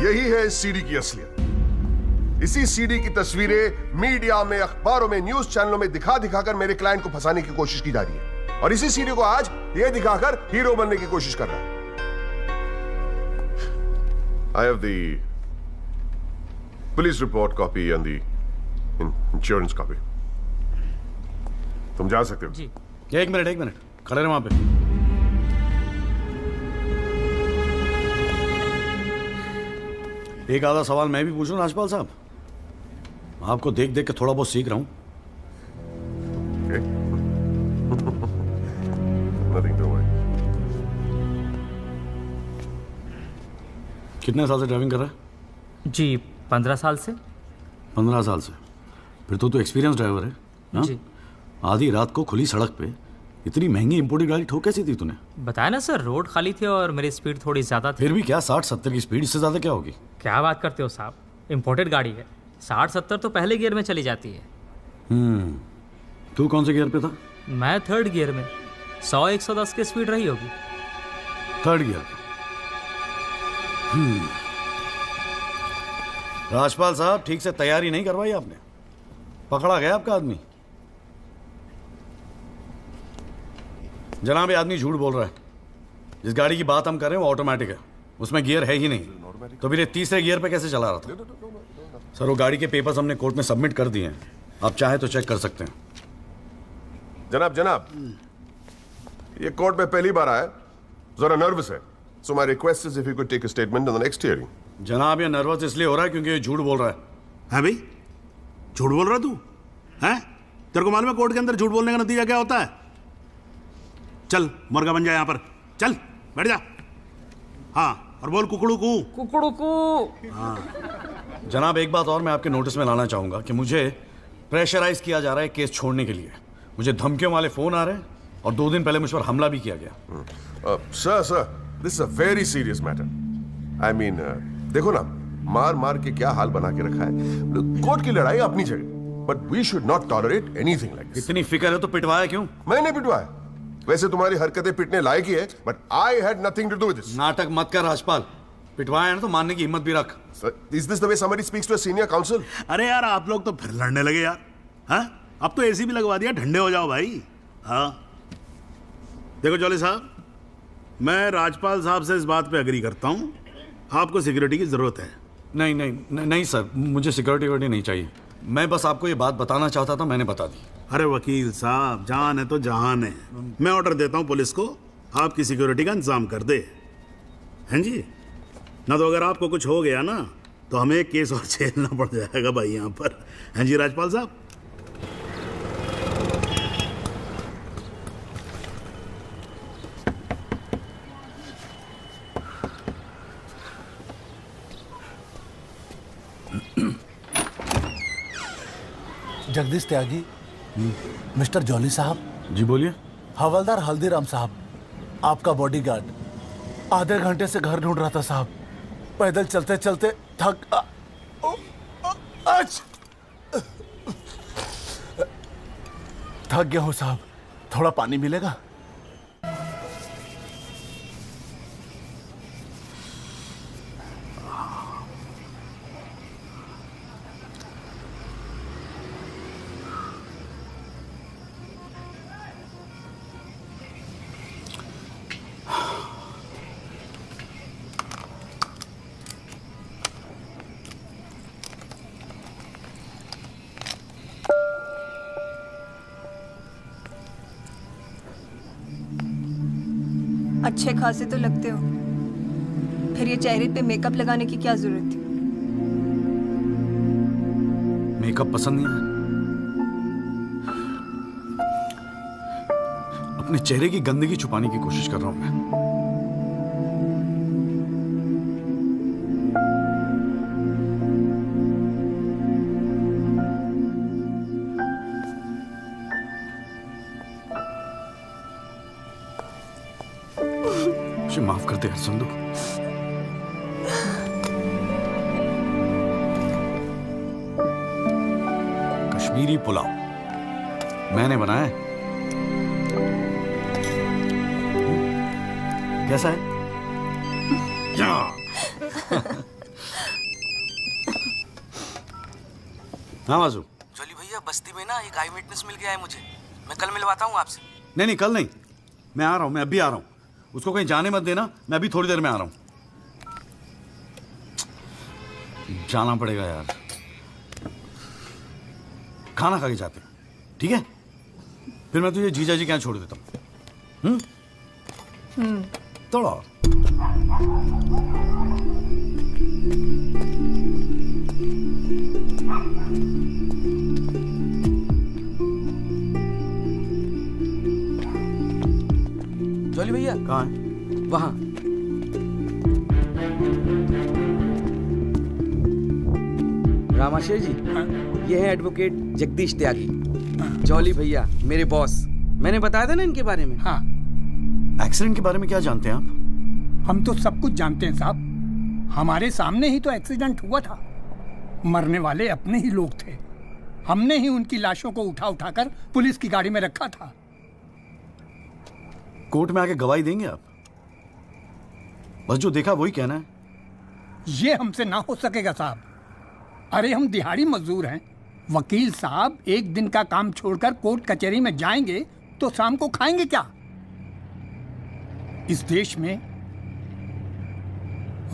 यही है इस सीडी की असलियत। इसी सीडी की तस्वीरें मीडिया में, अखबारों में, न्यूज चैनलों में दिखा दिखाकर मेरे क्लाइंट को फंसाने की कोशिश की जा रही है, और इसी सीडी को आज ये दिखाकर हीरो बनने की कोशिश कर रहा है। I have the police report copy and the insurance copy. तुम जा सकते हो। जी। एक मिनट खड़े रहे वहां पे। एक आधा सवाल मैं भी पूछूं राजपाल साहब? आपको देख देख के थोड़ा बहुत सीख रहा हूं। Nothing to worry. कितने साल से ड्राइविंग कर रहा है? जी 15 साल से। 15 साल से? फिर तो एक्सपीरियंस ड्राइवर है ना? जी। आधी रात को खुली सड़क पे इतनी महंगी इंपोर्टेड गाड़ी ठोक कैसी थी तूने? बताया ना सर, रोड खाली थी और मेरी स्पीड थोड़ी ज्यादा थी। फिर भी क्या 60-70 की स्पीड, इससे ज्यादा क्या होगी? क्या बात करते हो साहब, इंपोर्टेड गाड़ी है। 60-70 तो पहले गियर में चली जाती है। तू कौन से गियर पे था? मैं 3rd गियर में। 100-110 की स्पीड रही होगी। 3rd गियर पे। राजपाल साहब, ठीक से तैयारी नहीं करवाई आपने, पकड़ा गया आपका आदमी। जनाब, ये आदमी झूठ बोल रहा है। जिस गाड़ी की बात हम कर रहे हैं वो ऑटोमेटिक है, उसमें गियर है ही नहीं, तो फिर ये 3रे गियर पे कैसे चला रहा था? सर, वो गाड़ी के पेपर्स हमने कोर्ट में सबमिट कर दिए हैं, आप चाहे तो चेक कर सकते हैं। जनाब जनाब, ये कोर्ट में पहली बार आया, जरा नर्वस है। So my request is if you could take a statement in the next hearing. जनाब ये नर्वस इसलिए हो रहा है क्योंकि ये झूठ बोल रहा है भाई? झूठ बोल रहा तू हैं? तेरे को मालूम है कोर्ट के अंदर झूठ बोलने का नतीजा क्या होता है? चल मुर्गा बन जा यहाँ पर, चल बैठ जा। हाँ और बोल कुकड़ू कू। कुकड़ू कू। हाँ जनाब एक बात और मैं आपके नोटिस में लाना चाहूंगा कि मुझे प्रेशराइज किया जा रहा है केस छोड़ने के लिए। मुझे धमकियों वाले फोन आ रहे हैं और 2 दिन पहले मुझ पर हमला भी किया गया। Sir this is a very serious matter. I mean देखो ना, मार मार के क्या हाल बना के रखा है। कोर्ट की लड़ाई अपनी जगह, but we should not tolerate anything like this. इतनी फिक्र है तो पिटवाया क्यों? मैंने पिटवाया? वैसे तुम्हारी हरकतें पिटने लायक ही है, but I had nothing to do with this. नाटक मत कर राजपाल, पिटवाया ना तो मानने की हिम्मत भी रख। Is this the way somebody speaks to a senior counsel? अरे यार आप लोग तो फिर लड़ने लगे यार। हाँ अब तो एसी भी लगवा दिया, ठंडे हो जाओ भाई। हाँ देखो जॉली साहब, मैं राजपाल साहब से इस बात पे अग्री करता हूँ, आपको सिक्योरिटी की जरूरत है। नहीं सर, मुझे सिक्योरिटी नहीं चाहिए। मैं बस आपको ये बात बताना चाहता था, मैंने बता दी। अरे वकील साहब, जान है तो जहान है। मैं ऑर्डर देता हूँ पुलिस को, आपकी सिक्योरिटी का इंतजाम कर दे। हैं जी? ना तो अगर आपको कुछ हो गया ना तो हमें एक केस और झेलना पड़ जाएगा भाई यहाँ पर। हैं जी राजपाल साहब? जगदीश त्यागी, मिस्टर जॉली साहब। जी बोलिए। हवलदार हल्दीराम साहब, आपका बॉडीगार्ड। आधे घंटे से घर ढूंढ रहा था साहब, पैदल चलते चलते थक गया हूँ साहब, थोड़ा पानी मिलेगा? अच्छे खासे तो लगते हो, फिर ये चेहरे पे मेकअप लगाने की क्या जरूरत थी? मेकअप पसंद नहीं है? अपने चेहरे की गंदगी छुपाने की कोशिश कर रहा हूं मैं। मुझे माफ कर दे हरचंदू। कश्मीरी पुलाव मैंने बनाया है। कैसा है? हाँ वाजू। जॉली भैया, बस्ती में ना एक आई विटनेस मिल गया है मुझे, मैं कल मिलवाता हूँ आपसे। नहीं कल नहीं, मैं आ रहा हूँ, मैं अभी आ रहा हूँ। उसको कहीं जाने मत देना, मैं अभी थोड़ी देर में आ रहा हूँ। जाना पड़ेगा यार, खाना खा के जाते हैं, ठीक है? फिर मैं तुझे जीजा जी के यहाँ छोड़ देता हूँ। थोड़ा और। जॉली भैया कहाँ है? वहां। रामाशय जी, ये है एडवोकेट जगदीश त्यागी। जॉली भैया मेरे बॉस, मैंने बताया था ना इनके बारे में। हाँ। एक्सीडेंट के बारे में क्या जानते हैं आप? हम तो सब कुछ जानते हैं साहब, हमारे सामने ही तो एक्सीडेंट हुआ था। मरने वाले अपने ही लोग थे, हमने ही उनकी लाशों को उठा उठाकर पुलिस की गाड़ी में रखा था। कोर्ट में आके गवाही देंगे आप? बस जो देखा वही कहना है। ये हमसे ना हो सकेगा साहब। अरे हम दिहाड़ी मजदूर हैं। वकील साहब एक दिन का काम छोड़कर कोर्ट कचहरी में जाएंगे तो शाम को खाएंगे क्या? इस देश में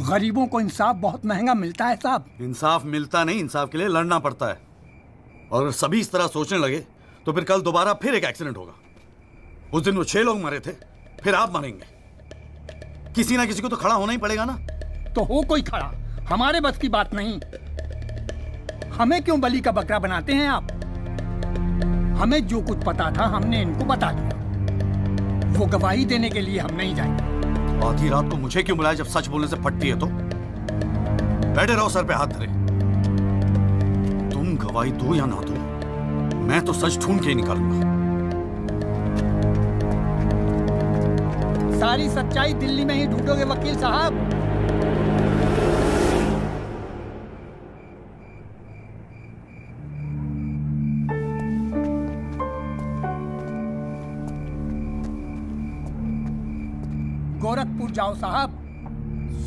गरीबों को इंसाफ बहुत महंगा मिलता है साहब। इंसाफ मिलता नहीं, इंसाफ के लिए लड़ना पड़ता है। और अगर सभी इस तरह सोचने लगे तो फिर कल दोबारा फिर एक एक्सीडेंट होगा। उस दिन वो 6 लोग मरे थे, फिर आप मरेंगे। किसी ना किसी को तो खड़ा होना ही पड़ेगा ना। तो हो कोई खड़ा, हमारे बस की बात नहीं। हमें क्यों बलि का बकरा बनाते हैं आप? हमें जो कुछ पता था हमने इनको बता दिया। वो गवाही देने के लिए हम नहीं जाएंगे। आधी रात को मुझे क्यों बुलाया जब सच बोलने से फटती है तो? बैठे रहो सर पे हाथ धरे। तुम गवाही दो या ना दो, मैं तो सच ढूंढ के ही निकालूंगा। सारी सच्चाई दिल्ली में ही ढूंढोगे वकील साहब? गोरखपुर जाओ साहब,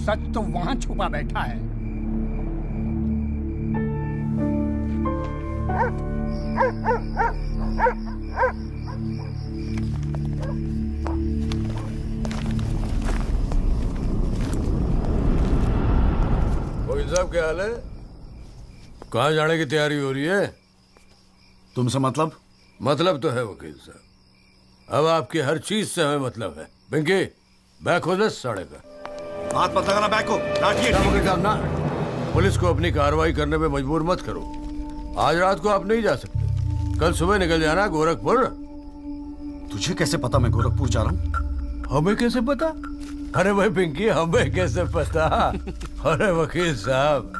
सच तो वहां छुपा बैठा है। वकील साहब क्या हाल है? कहाँ जाने की तैयारी हो रही है? तुमसे मतलब? मतलब तो है वकील साहब, अब आपकी हर चीज से हमें मतलब है। पिंकी बैग हो 10 साढ़े का। हाथ मत लगाना बैग को। वकील साहब ना, पुलिस को अपनी कार्रवाई करने में मजबूर मत करो। आज रात को आप नहीं जा सकते, कल सुबह निकल जाना गोरखपुर। तुझे कैसे पता मैं गोरखपुर जा रहा हूँ? हमें कैसे पता? अरे भाई पिंकी, हमें कैसे पता? अरे वकील साहब,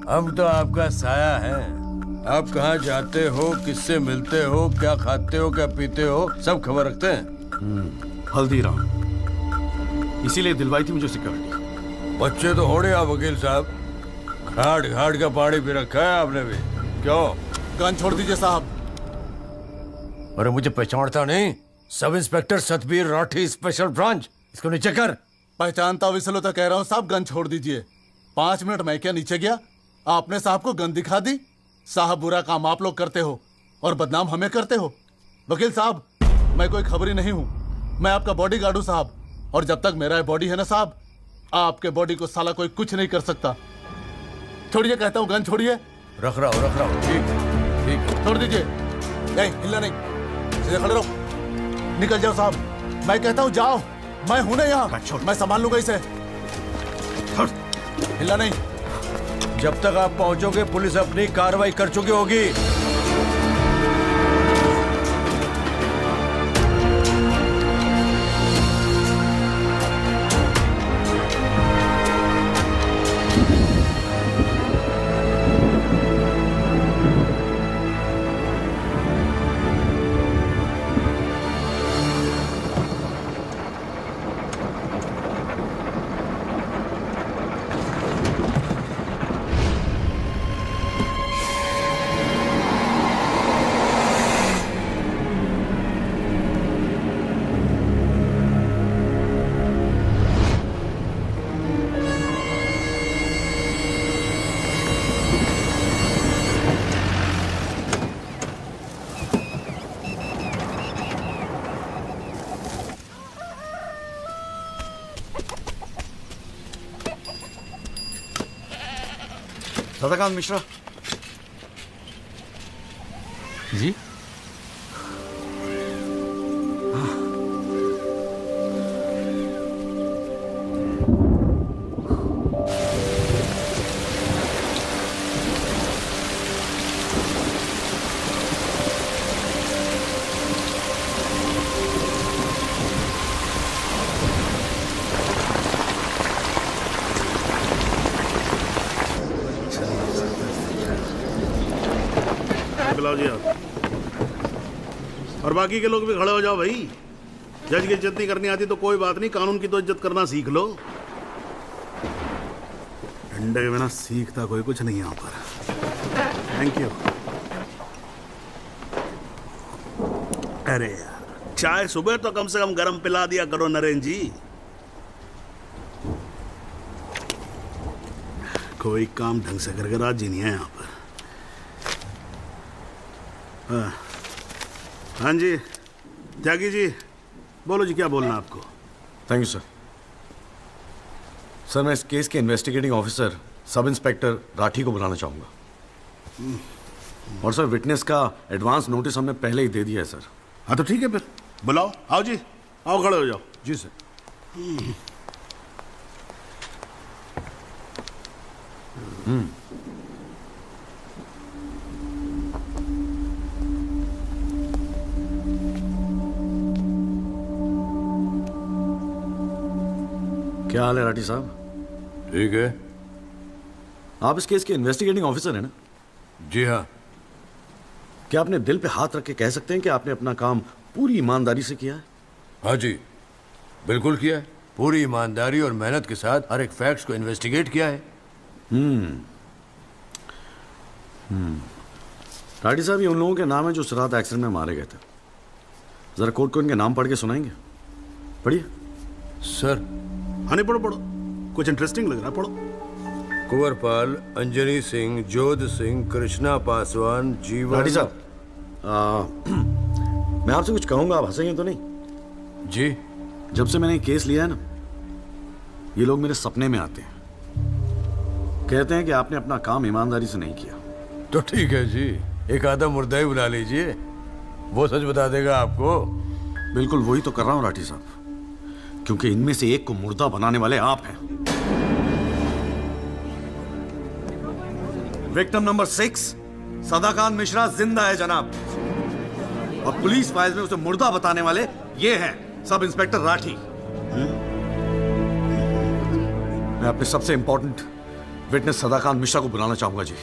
हम तो आपका साया है। आप कहाँ जाते हो, किससे मिलते हो, क्या खाते हो, क्या पीते हो, सब खबर रखते हैं। हल्दीराम, इसीलिए दिलवाई थी मुझे सिक्योरिटी। बच्चे तो होने आप वकील साहब, घाट घाट का पानी पी रखा है आपने भी। क्यों? गन छोड़ दीजिए साहब। अरे मुझे पहचानता नहीं? Sub inspector Satbir Rathi, special branch. इसको नीचे कर। पहचानता हूँ इसलिए तो कह रहा हूँ साहब, गन छोड़ दीजिए। 5 मिनट मैं क्या नीचे गया, आपने साहब को गन दिखा दी। साहब बुरा काम आप लोग करते हो और बदनाम हमें करते हो। वकील साहब, मैं कोई खबरी नहीं हूँ, मैं आपका बॉडीगार्ड हूँ साहब। और जब तक मेरा बॉडी है ना साहब, आपके बॉडी को साला कोई कुछ नहीं कर सकता। छोड़िए कहता हूँ, गन छोड़िए। रख रहा हूँ। ठीक ठीक, छोड़ दीजिए। नहीं हिलना नहीं, सीधे खड़े रहो। निकल जाओ साहब, मैं कहता हूँ जाओ। मैं हूं ना यहाँ, मैं संभाल लूंगा इसे। हिलना नहीं। जब तक आप पहुंचोगे पुलिस अपनी कार्रवाई कर चुकी होगी। सदाकांत मिश्रा जी। बुलाओ जी आप। और बाकी के लोग भी खड़े हो जाओ भाई। जज की इज्जत नहीं करनी आती तो कोई बात नहीं, कानून की तो इज्जत करना सीख लो। डंडे के बिना सीखता कोई कुछ नहीं यहाँ पर। Thank you. अरे यार, चाय सुबह तो कम से कम गर्म पिला दिया करो नरेंद्र जी। कोई काम ढंग से करके राजी नहीं है यहाँ पर। हाँ जी त्यागी जी, बोलो जी, क्या बोलना आपको? Thank you sir. सर, मैं इस केस के investigating officer sub inspector Rathi को बुलाना चाहूँगा। और सर, विटनेस का एडवांस नोटिस हमने पहले ही दे दिया है सर। हाँ तो ठीक है फिर। बुलाओ, आओ जी, आओ खड़े हो जाओ। जी सर। क्या हाल है राठी साहब? ठीक है। आप इस केस के इन्वेस्टिगेटिंग ऑफिसर हैं ना? जी हाँ। क्या आपने दिल पे हाथ रख के कह सकते हैं कि आपने अपना काम पूरी ईमानदारी से किया है? हाँ जी, बिल्कुल किया है। पूरी ईमानदारी और मेहनत के साथ हर एक फैक्ट्स को इन्वेस्टिगेट किया है। राठी साहब, ये उन लोगों के नाम है जो इस रात एक्सीडेंट में मारे गए थे। जरा कोर्ट को इनके नाम पढ़ के सुनाएंगे? पढ़िए। सर। हाँ नहीं, पढ़ो पढ़ो, कुछ इंटरेस्टिंग लग रहा है, पढ़ो। कुंवरपाल, अंजनी सिंह, जोध सिंह, कृष्णा पासवान, जीवन। राठी साहब, मैं आपसे कुछ कहूंगा, आप हंसेंगे तो नहीं? जी। जब से मैंने ये केस लिया है ना, ये लोग मेरे सपने में आते हैं, कहते हैं कि आपने अपना काम ईमानदारी से नहीं किया। तो ठीक है जी, एक आधा मुर्दा ही बुला लीजिए, वो सच बता देगा आपको। बिल्कुल वही तो कर रहा हूं राठी साहब, क्योंकि इनमें से एक को मुर्दा बनाने वाले आप हैं। विक्टिम नंबर 6 सदाकांत मिश्रा जिंदा है जनाब, और पुलिस फाइल्स में उसे मुर्दा बताने वाले ये हैं सब इंस्पेक्टर राठी। मैं अपने सबसे इंपॉर्टेंट विटनेस सदाकांत मिश्रा को बुलाना चाहूंगा जी।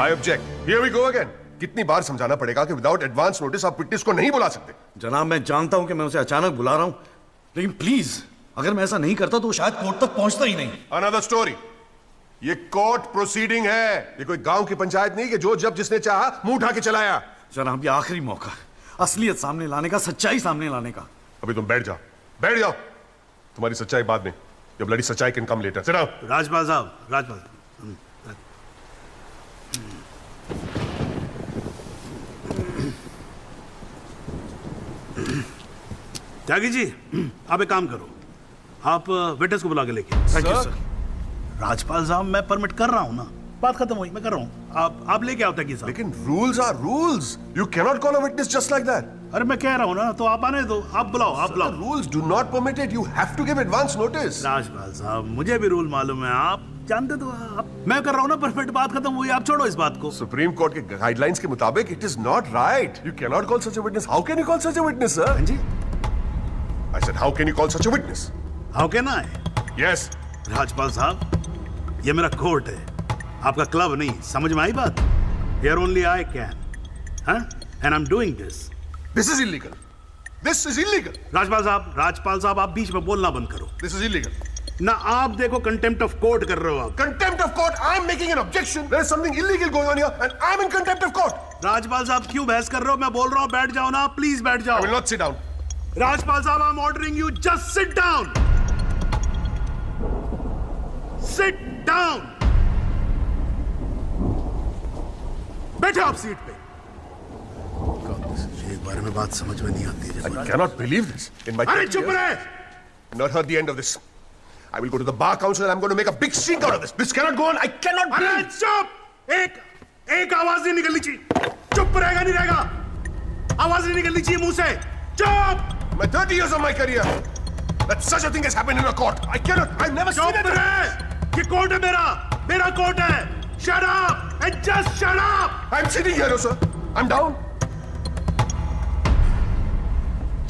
I object. Here we go again. कितनी बार समझाना पड़ेगा कि विदाउट एडवांस नोटिस आप विटनेस को नहीं बुला सकते? जनाब, मैं जानता हूं कि मैं उसे अचानक बुला रहा हूं, लेकिन प्लीज अगर मैं ऐसा नहीं करता तो वो शायद कोर्ट तक पहुंचता ही नहीं। Another story. ये कोर्ट प्रोसीडिंग है, ये कोई गांव की पंचायत नहीं कि जो जब जिसने चाहा मुंह उठा के चलाया। जनाब, ये आखिरी मौका है असलियत सामने लाने का, सच्चाई सामने लाने का। अभी तुम बैठ जाओ, बैठ जाओ। तुम्हारी सच्चाई बाद में, जब लड़ी सच्चाई can come later. Sit down. Rajpal साहब, राजपाल त्यागी जी, आप एक काम करो, आप विटनेस को बुला के लेके। Thank you sir. राजपाल साहब, मैं परमिट कर रहा हूं ना, बात खत्म हुई, मैं कर रहा हूं। आप लेके आओ त्यागी साहब। लेकिन rules are rules. You cannot call a witness just like that. अरे मैं कह रहा हूं ना, तो आप आने दो, आप बुलाओ, आप बुलाओ। Rules do not permit it. You have to give advance notice. Rajpal साहब, मुझे भी रूल मालूम है, आप जानते तो आप। मैं कर रहा हूं ना परफेक्ट, बात खत्म हुई, आप छोड़ो इस बात को। सुप्रीम कोर्ट के गाइडलाइंस के मुताबिक it is not right. You cannot call such a witness. How can you call such a witness, sir? हाँ जी। I said, how can you call such a witness? How can I? Yes. Rajpal साहब, ये मेरा court है, आपका club नहीं, समझ में आई बात? Here only I can, huh? And I'm doing this. This is illegal. This is illegal. Rajpal साहब, आप बीच में बोलना बंद करो। This is illegal. ना आप देखो कंटेम्प्ट ऑफ कोर्ट कर रहे हो आप। Contempt of court. I'm making an objection. There is something illegal going on here, and I'm in contempt of court. Rajpal साहब, क्यों बहस कर रहे हो? मैं बोल रहा हूँ, बैठ जाओ ना, प्लीज बैठ जाओ। I will not sit down. Rajpal साहब, I'm ordering you, just sit down. Sit down. बैठो आप सीट पे। एक बार में बात समझ में नहीं आती है। I cannot believe this. In my अरे चुप रहे। Not heard the end of this. I will go to the bar council and I'm going to make a big stink out of this. This cannot go on. I cannot अरे breathe. चुप! एक आवाज नहीं निकलनी चाहिए। चुप रहेगा नहीं रहेगा। आवाज नहीं निकलनी चाहिए मुंह से। चुप! My 30 years of my career, that such a thing has happened in a court. I cannot. I've never seen it. ये कोर्ट है मेरा कोर्ट है। Shut up and just shut up. I'm sitting here, sir. I'm down.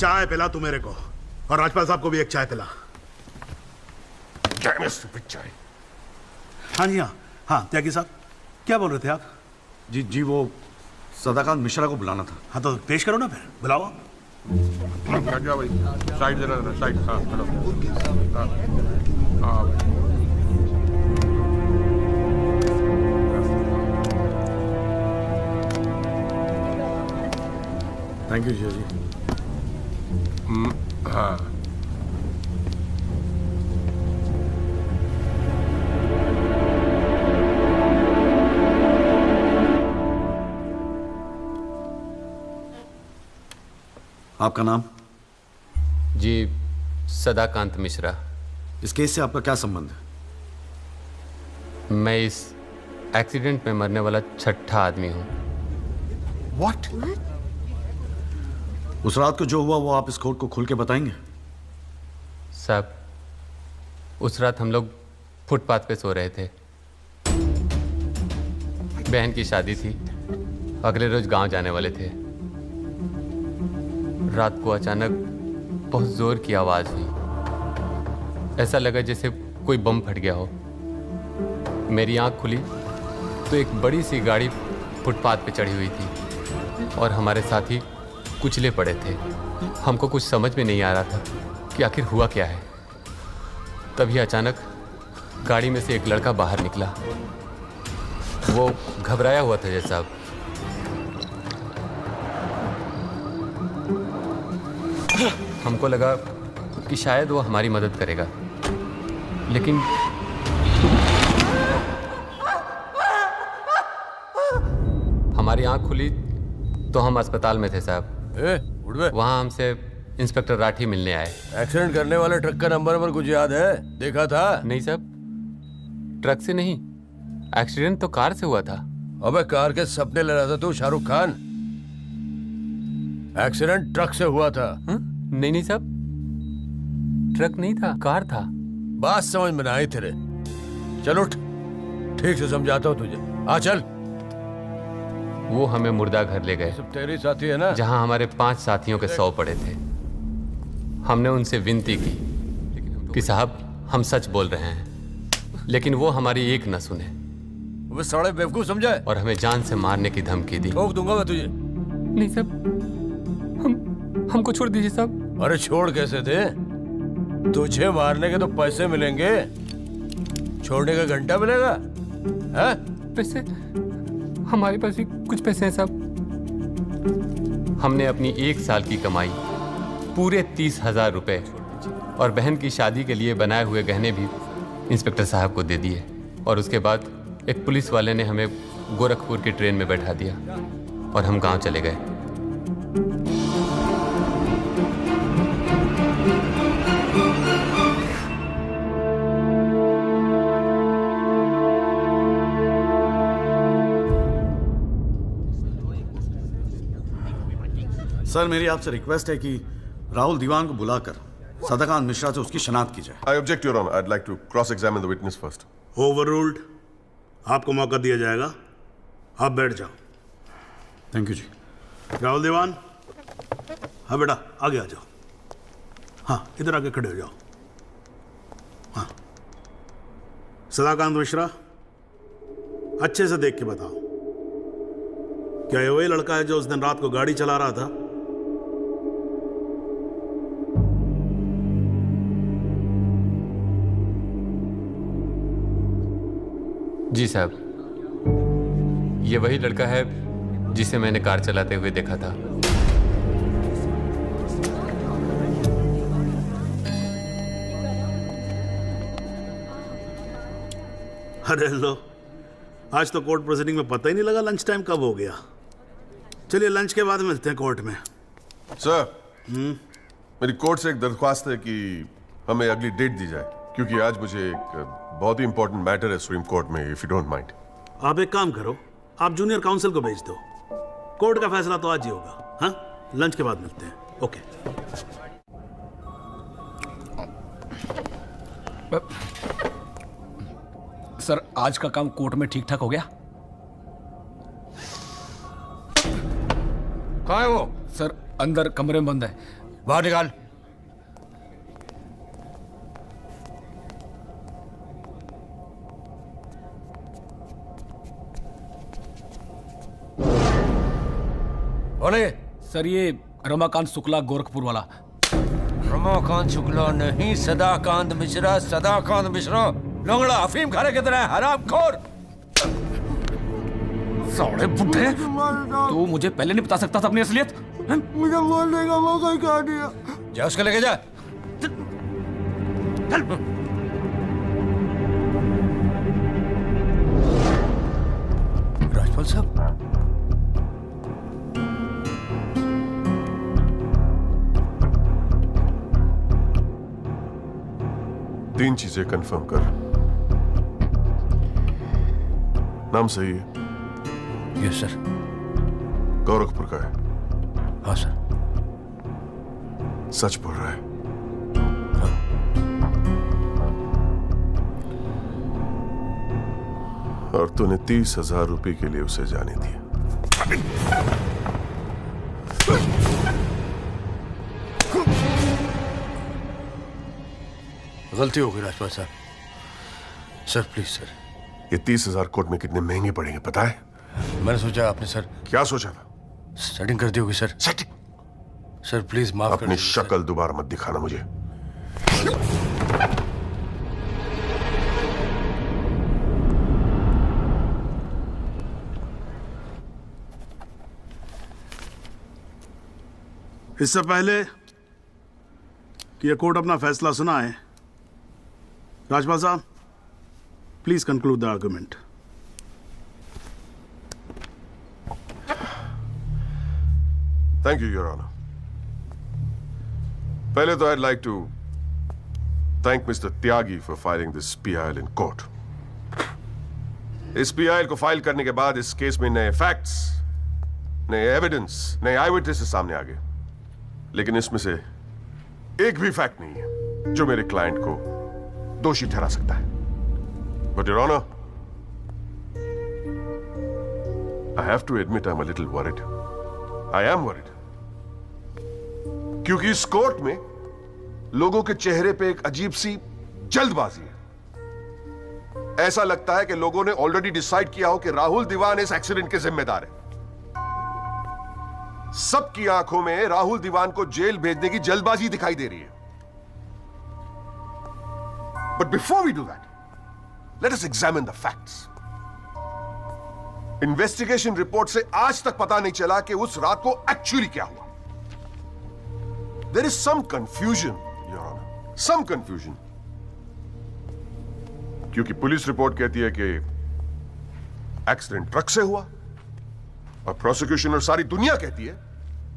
चाय पिला तू मेरे को, और राजपाल साहब को भी एक चाय पिला। Damn it, stupid चाय। हाँ जी, हाँ त्यागी साहब, क्या बोल रहे थे आप? जी वो सदाकांत मिश्रा को बुलाना था। हाँ तो पेश करो ना, फिर बुलाओ। क्या भाई, साइड देना, साइड। हाँ चलो। हाँ भाई। थैंक यू जी। हाँ। आपका नाम? जी, सदाकांत मिश्रा। इस केस से आपका क्या संबंध है? मैं इस एक्सीडेंट में मरने वाला छठा आदमी हूँ। What? उस रात को जो हुआ वो आप इस कोर्ट को खुल के बताएंगे? साहब, उस रात हम लोग फुटपाथ पे सो रहे थे। बहन की शादी थी, अगले रोज गांव जाने वाले थे। रात को अचानक बहुत जोर की आवाज हुई। ऐसा लगा जैसे कोई बम फट गया हो। मेरी आंख खुली तो एक बड़ी सी गाड़ी फुटपाथ पे चढ़ी हुई थी और हमारे साथी कुचले पड़े थे। हमको कुछ समझ में नहीं आ रहा था कि आखिर हुआ क्या है। तभी अचानक गाड़ी में से एक लड़का बाहर निकला। वो घबराया हुआ था जैसा। हमको लगा कि शायद वो हमारी मदद करेगा, लेकिन हमारी आंख खुली तो हम अस्पताल में थे साहब। वहाँ हमसे इंस्पेक्टर राठी मिलने आए। एक्सीडेंट करने वाले ट्रक का नंबर कुछ याद है? देखा था? नहीं साहब, ट्रक से नहीं, एक्सीडेंट तो कार से हुआ था। अबे कार के सपने ले रहा था तू शाहरुख खान। एक्सीडेंट ट्रक से हुआ था। नहीं साहब, ट्रक नहीं था, कार था। बात समझ में आई तेरे। चल उठ, ठीक से समझाता हूँ तुझे। आ चल। वो हमें मुर्दा घर ले गए। सब तेरी साथी है ना? जहाँ हमारे 5 साथियों के 100 पड़े थे। हमने उनसे विनती की कि साहब हम सच बोल रहे हैं, लेकिन वो हमारी एक न सुने। वो साले बेवकूफ समझा है और हमें जान से मारने की धमकी दी। ठोक दूंगा मैं तुझे। नहीं साहब, हमको छोड़ दीजिए साहब। अरे छोड़ कैसे दे? तुझे मारने के तो पैसे मिलेंगे, छोड़ने का घंटा मिलेगा? है? पैसे? हमारे पास भी कुछ पैसे हैं साहब। हमने अपनी 1 साल की कमाई पूरे 30,000 रुपए और बहन की शादी के लिए बनाए हुए गहने भी इंस्पेक्टर साहब को दे दिए। और उसके बाद एक पुलिस वाले ने हमें गोरखपुर की ट्रेन में बैठा दिया और हम गांव चले गए। सर, मेरी आपसे रिक्वेस्ट है कि राहुल दीवान को बुलाकर सदाकांत मिश्रा से उसकी शनाख्त की जाए। I object your honour. I would like to cross examine the witness first. Overruled. आपको मौका दिया जाएगा, आप बैठ जाओ। Thank you ji. राहुल दीवान, हाँ बेटा आगे आ जाओ। हाँ इधर आके खड़े हो जाओ। हाँ सदाकांत मिश्रा, अच्छे से देख के बताओ, क्या ये वही लड़का है जो उस दिन रात को गाड़ी चला रहा था? जी साहब, ये वही लड़का है जिसे मैंने कार चलाते हुए देखा था। अरे लो, आज तो कोर्ट प्रोसीडिंग में पता ही नहीं लगा लंच टाइम कब हो गया। चलिए लंच के बाद मिलते हैं कोर्ट में। सर, मेरी कोर्ट से एक दरख्वास्त है कि हमें अगली डेट दी जाए, क्योंकि आज मुझे एक बहुत ही इंपॉर्टेंट मैटर है सुप्रीम कोर्ट में, इफ यू डोंट माइंड। आप एक काम करो, आप जूनियर काउंसिल को भेज दो। कोर्ट का फैसला तो आज ही होगा। हाँ, लंच के बाद मिलते हैं। ओके। सर, आज का काम कोर्ट में ठीक ठाक हो गया? कहाँ है वो? सर, अंदर कमरे में बंद है। बाहर निकाल। सर, ये रमाकांत शुक्ला, गोरखपुर वाला। रमाकांत शुक्ला नहीं, सदाकांत मिश्रा। सदाकांत मिश्रा लोंगड़ा अफीम खाने की तरह हरामखोर। साले बुड्ढे, तू मुझे पहले नहीं बता सकता था अपनी असलियत? मुझे बोलने का मौका ही कहा दिया। जा उसको लेके जा। चल। राजपाल साहब, तीन चीजें कंफर्म कर। नाम सही है? Yes sir. गोरखपुर का है? हाँ सर। सच बोल रहा है। और तूने 30,000 रुपए के लिए उसे जाने दिया। गलती हो गई राजपाल साहब। Sir please sir. ये 30,000 कोर्ट में कितने महंगे पड़ेंगे पता है? मैंने सोचा आपने सर। क्या सोचा था? सेटिंग कर दी होगी सर। सेटिंग? सर प्लीज माफ कर अपनी शक्ल दोबारा मत दिखाना मुझे। इससे पहले कि यह कोर्ट अपना फैसला सुनाए, राजपाल साहब please conclude the argument. Thank you your honour. पहले तो I'd like to thank Mr. Tyagi for filing this PIL in court. इस PIL को फाइल करने के बाद इस केस में नए फैक्ट्स, नए एविडेंस, नए आई विटनेसेस सामने आ गए, लेकिन इसमें से एक भी फैक्ट नहीं है जो मेरे क्लाइंट को दोषी ठहरा सकता है। But Your Honor, I have to admit I'm a little worried. I am worried. क्योंकि इस कोर्ट में लोगों के चेहरे पे एक अजीब सी जल्दबाजी है। ऐसा लगता है कि लोगों ने ऑलरेडी डिसाइड किया हो कि राहुल दीवान इस एक्सीडेंट के जिम्मेदार है। सबकी आंखों में राहुल दीवान को जेल भेजने की जल्दबाजी दिखाई दे रही है। But before we do that, let us examine the facts. Investigation report से आज तक पता नहीं चला कि उस रात को एक्चुअली क्या हुआ। There is some confusion, Your Honor. Some confusion. क्योंकि पुलिस रिपोर्ट कहती है कि एक्सीडेंट ट्रक से हुआ और प्रोसिक्यूशन और सारी दुनिया कहती है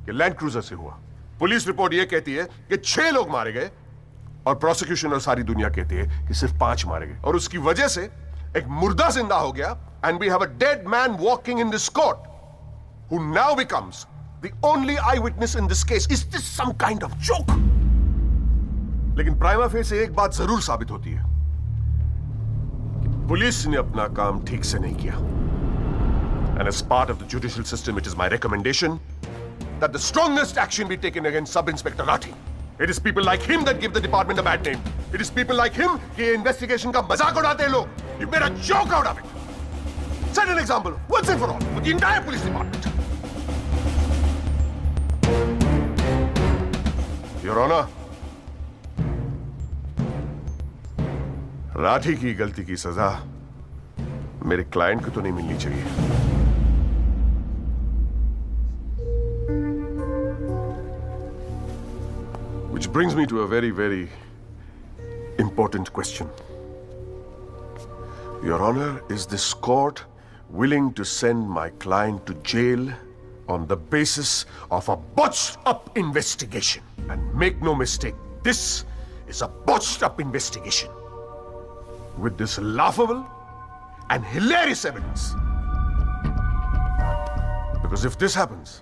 कि लैंड क्रूजर से हुआ। पुलिस रिपोर्ट यह कहती है कि 6 लोग मारे गए और प्रोसिक्यूशन और सारी दुनिया कहती है कि सिर्फ 5 मारे गए, और उसकी वजह से एक मुर्दा जिंदा हो गया। And we have a dead man walking in this court who now becomes the only eyewitness in this case. Is this some kind of joke? लेकिन प्राइमा फेसी एक बात जरूर साबित होती है कि पुलिस ने अपना काम ठीक से नहीं किया। And as part of the judicial system, it is my recommendation that the strongest action be taken against Sub-Inspector Rathi. It is people like him that give the department a bad name. It is people like him कि investigation का मजाक उड़ाते हैं लोग. You made a joke out of it. Set an example once and for all with the entire police department. Your Honor, Rathi की गलती की सजा मेरे क्लाइंट को तो नहीं मिलनी चाहिए। Which brings me to a very, very important question. Your Honor, is this court willing to send my client to jail on the basis of a botched-up investigation? And make no mistake, this is a botched-up investigation with this laughable and hilarious evidence. Because if this happens,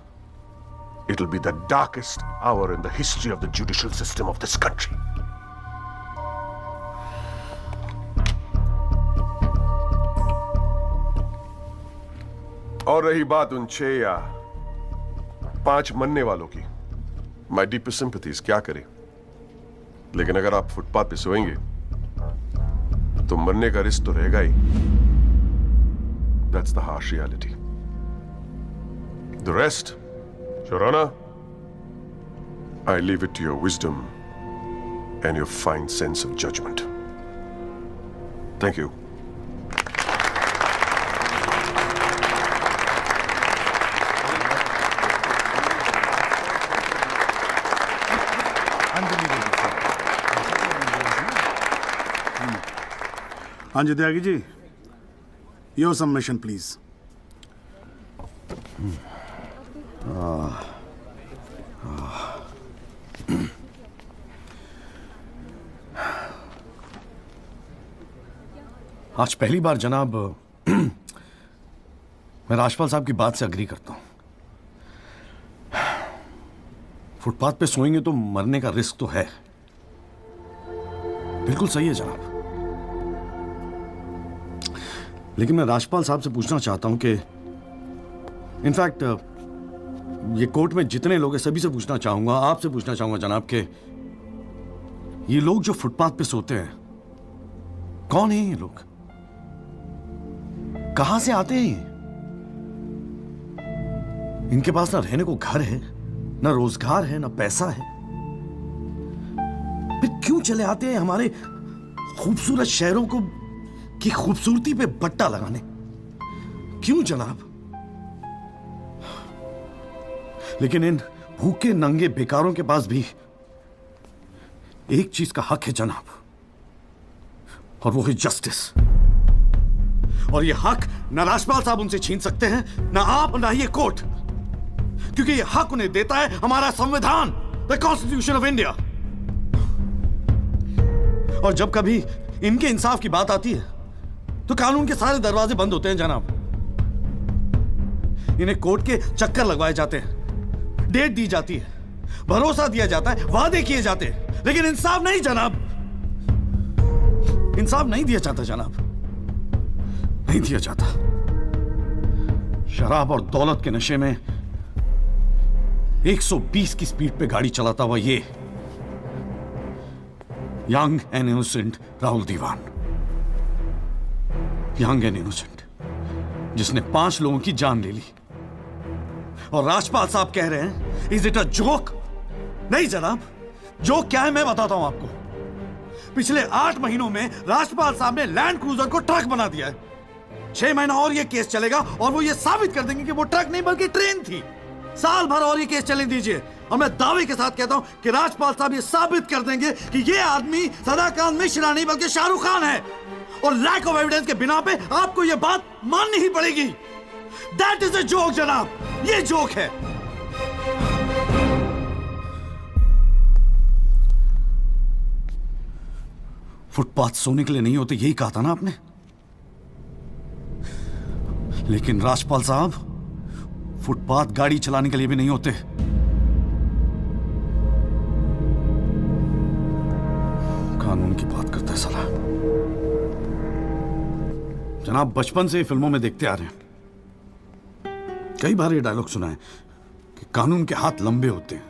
it'll be the darkest hour in the history of the judicial system of this country. और रही बात उन 6 या 5 मरने वालों की, My deepest sympathies, क्या करें, लेकिन अगर आप फुटपाथ पे सोएंगे तो मरने का रिस्क तो रहेगा ही। That's the harsh reality. The rest, Your Honor, I leave it to your wisdom and your fine sense of judgment. Thank you. हाँ जी Tyagi ji, your submission please. आज पहली बार जनाब मैं राजपाल साहब की बात से अग्री करता हूं। फुटपाथ पे सोएंगे तो मरने का रिस्क तो है। बिल्कुल सही है जनाब। लेकिन मैं राजपाल साहब से पूछना चाहता हूं कि इनफैक्ट ये कोर्ट में जितने लोग हैं सभी से पूछना चाहूंगा, आपसे पूछना चाहूंगा जनाब कि ये लोग जो फुटपाथ पे सोते हैं कौन है? ये लोग कहां से आते हैं? ये इनके पास ना रहने को घर है, ना रोजगार है, ना पैसा है, फिर क्यों चले आते हैं हमारे खूबसूरत शहरों को की खूबसूरती पे बट्टा लगाने? क्यों जनाब? लेकिन इन भूखे नंगे बेकारों के पास भी एक चीज का हक है जनाब, और वो है जस्टिस। और ये हक ना राजपाल साहब उनसे छीन सकते हैं, ना आप, ना ये कोर्ट, क्योंकि ये हक उन्हें देता है हमारा संविधान, द कॉन्स्टिट्यूशन ऑफ इंडिया। और जब कभी इनके इंसाफ की बात आती है तो कानून के सारे दरवाजे बंद होते हैं जनाब। इन्हें कोर्ट के चक्कर लगवाए जाते हैं, डेट दी जाती है, भरोसा दिया जाता है, वादे किए जाते हैं, लेकिन इंसाफ नहीं जनाब। इंसाफ नहीं दिया जाता जनाब, नहीं दिया जाता। शराब और दौलत के नशे में 120 की स्पीड पे गाड़ी चलाता हुआ ये young and innocent Rahul Diwan, young and innocent, जिसने 5 लोगों की जान ले ली। और राजपाल साहब कह रहे हैं इज इट अ जोक? नहीं जनाब, जोक क्या है मैं बताता हूं आपको। पिछले 8 महीनों में राजपाल साहब ने लैंड क्रूजर को ट्रक बना दिया है। 6 महीना और ये केस चलेगा और वो ये साबित कर देंगे कि वो ट्रक नहीं बल्कि ट्रेन थी। साल भर और ये केस चलने दीजिए और मैं दावे के साथ कहता हूं कि राजपाल साहब ये साबित कर देंगे कि ये आदमी सदाकांत मिश्रा नहीं बल्कि शाहरुख खान है। और लैक ऑफ एविडेंस के बिना पे आपको ये बात माननी ही पड़ेगी। दैट इज अ जोक जनाब, ये जोक है। फुटपाथ सोने के लिए नहीं होते, यही कहा था ना आपने। लेकिन राजपाल साहब फुटपाथ गाड़ी चलाने के लिए भी नहीं होते। कानून की बात करता है साला। जनाब बचपन से फिल्मों में देखते आ रहे हैं, कई बार ये डायलॉग सुना है कि कानून के हाथ लंबे होते हैं।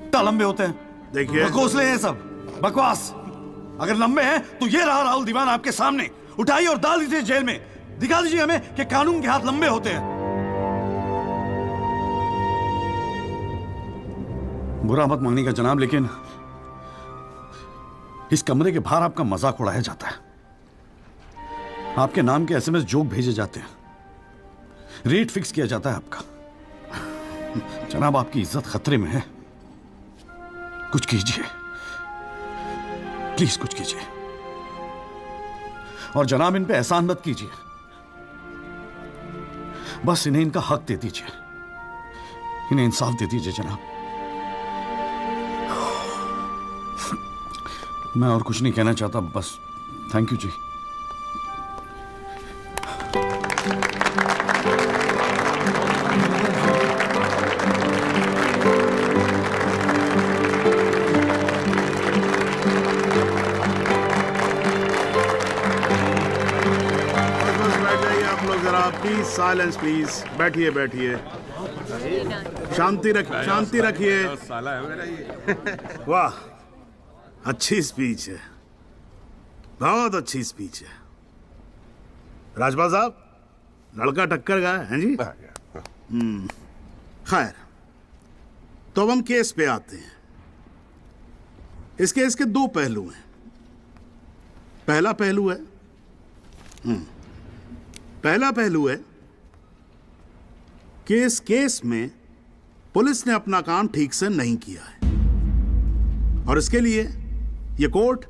क्या लंबे होते हैं? देखिए बकौसले हैं सब, बकवास। अगर लंबे हैं तो ये रहा राहुल दीवान आपके सामने, उठाइए और डाल दीजिए जेल में। दिखा दीजिए हमें कि कानून के हाथ लंबे होते हैं। बुरा मत मानिएगा जनाब, लेकिन इस कमरे के बाहर आपका मजाक उड़ाया जाता है। आपके नाम के एसएमएस जोक भेजे जाते हैं, रेट फिक्स किया जाता है आपका। जनाब आपकी इज्जत खतरे में है, कुछ कीजिए प्लीज, कुछ कीजिए। और जनाब इन पे एहसान मत कीजिए, बस इन्हें इनका हक दे दीजिए, इन्हें इंसाफ दे दीजिए जनाब। मैं और कुछ नहीं कहना चाहता, बस thank you ji. Please silence please, बैठिए बैठिए, शांति रखिए, शांति रखिए। वाह, अच्छी स्पीच है, बहुत अच्छी स्पीच है। राजपाल साहब लड़का टक्कर गया है जी। खैर, तो अब हम केस पे आते हैं। इस केस के 2 पहलू हैं। पहला पहलू है कि इस केस में पुलिस ने अपना काम ठीक से नहीं किया है, और इसके लिए यह कोर्ट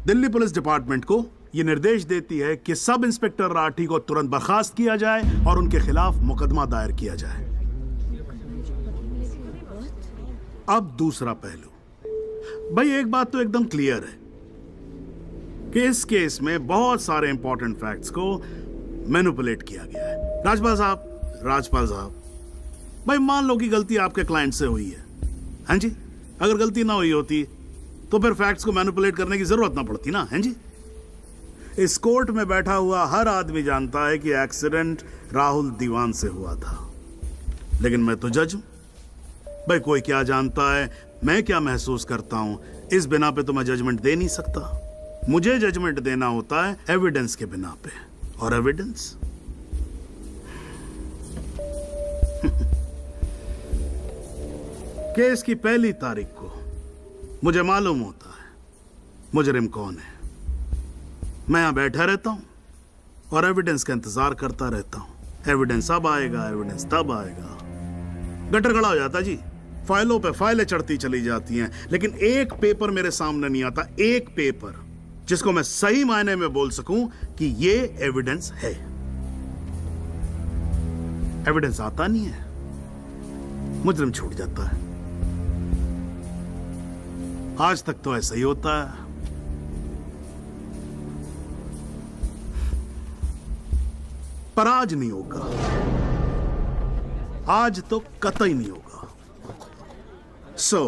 दिल्ली पुलिस डिपार्टमेंट को यह निर्देश देती है कि सब इंस्पेक्टर राठी को तुरंत बर्खास्त किया जाए और उनके खिलाफ मुकदमा दायर किया जाए। अब दूसरा पहलू, भाई एक बात तो एकदम क्लियर है कि इस केस में बहुत सारे इंपॉर्टेंट फैक्ट्स को मैनिपुलेट किया गया है। राजपाल साहब, भाई मान लो कि गलती आपके क्लाइंट से हुई है, हैं जी? अगर गलती ना हुई होती तो फिर फैक्ट्स को मैनिपुलेट करने की जरूरत ना पड़ती ना, हैं जी? इस कोर्ट में बैठा हुआ हर आदमी जानता है कि एक्सीडेंट राहुल दीवान से हुआ था, लेकिन मैं तो जज हूं। भाई कोई क्या जानता है, मैं क्या महसूस करता हूं, इस बिना पे तो मैं जजमेंट दे नहीं सकता। मुझे जजमेंट देना होता है एविडेंस के बिना पे, और एविडेंस केस की पहली तारीख को मुझे मालूम होता है मुजरिम कौन है। मैं यहां बैठा रहता हूं और एविडेंस का इंतजार करता रहता हूं। एविडेंस अब आएगा, एविडेंस तब आएगा। गटर खड़ा हो जाता जी, फाइलों पे फाइलें चढ़ती चली जाती हैं, लेकिन एक पेपर मेरे सामने नहीं आता, एक पेपर जिसको मैं सही मायने में बोल सकूं कि ये एविडेंस है। एविडेंस आता नहीं है, मुजरिम छूट जाता है। आज तक तो ऐसा ही होता है। पर आज नहीं होगा, आज तो कतई नहीं होगा। सो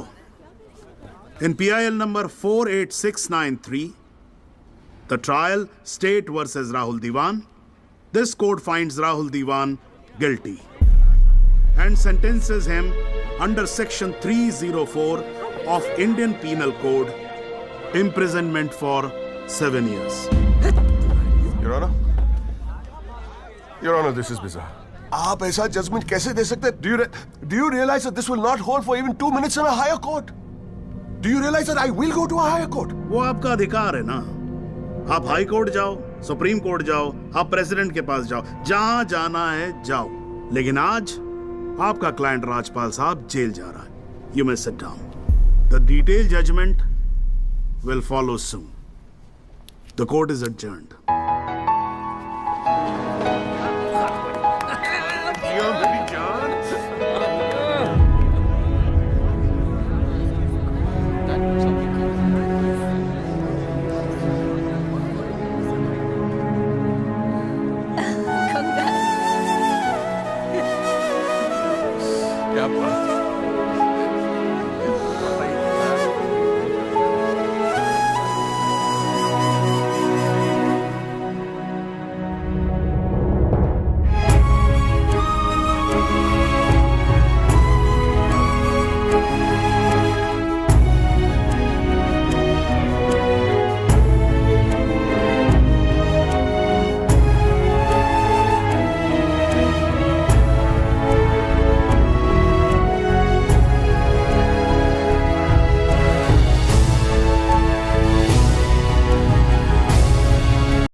in PIL number 48693, the trial State versus Rahul Diwan, this court finds Rahul Diwan guilty and sentences him under section 304 of Indian Penal Code, imprisonment for 7 years. Your Honor, Your Honor, this is bizarre. आप ऐसा judgement कैसे दे सकते? Do you realize that this will not hold for even 2 minutes in a higher court? Do you realize that I will go to a higher court? वो आपका अधिकार है ना। आप हाई कोर्ट जाओ, सुप्रीम कोर्ट जाओ, आप प्रेसिडेंट के पास जाओ, जहां जाना है जाओ। लेकिन आज आपका क्लाइंट राजपाल साहब जेल जा रहा है। You may sit down. The detailed judgment will follow soon. The court is adjourned.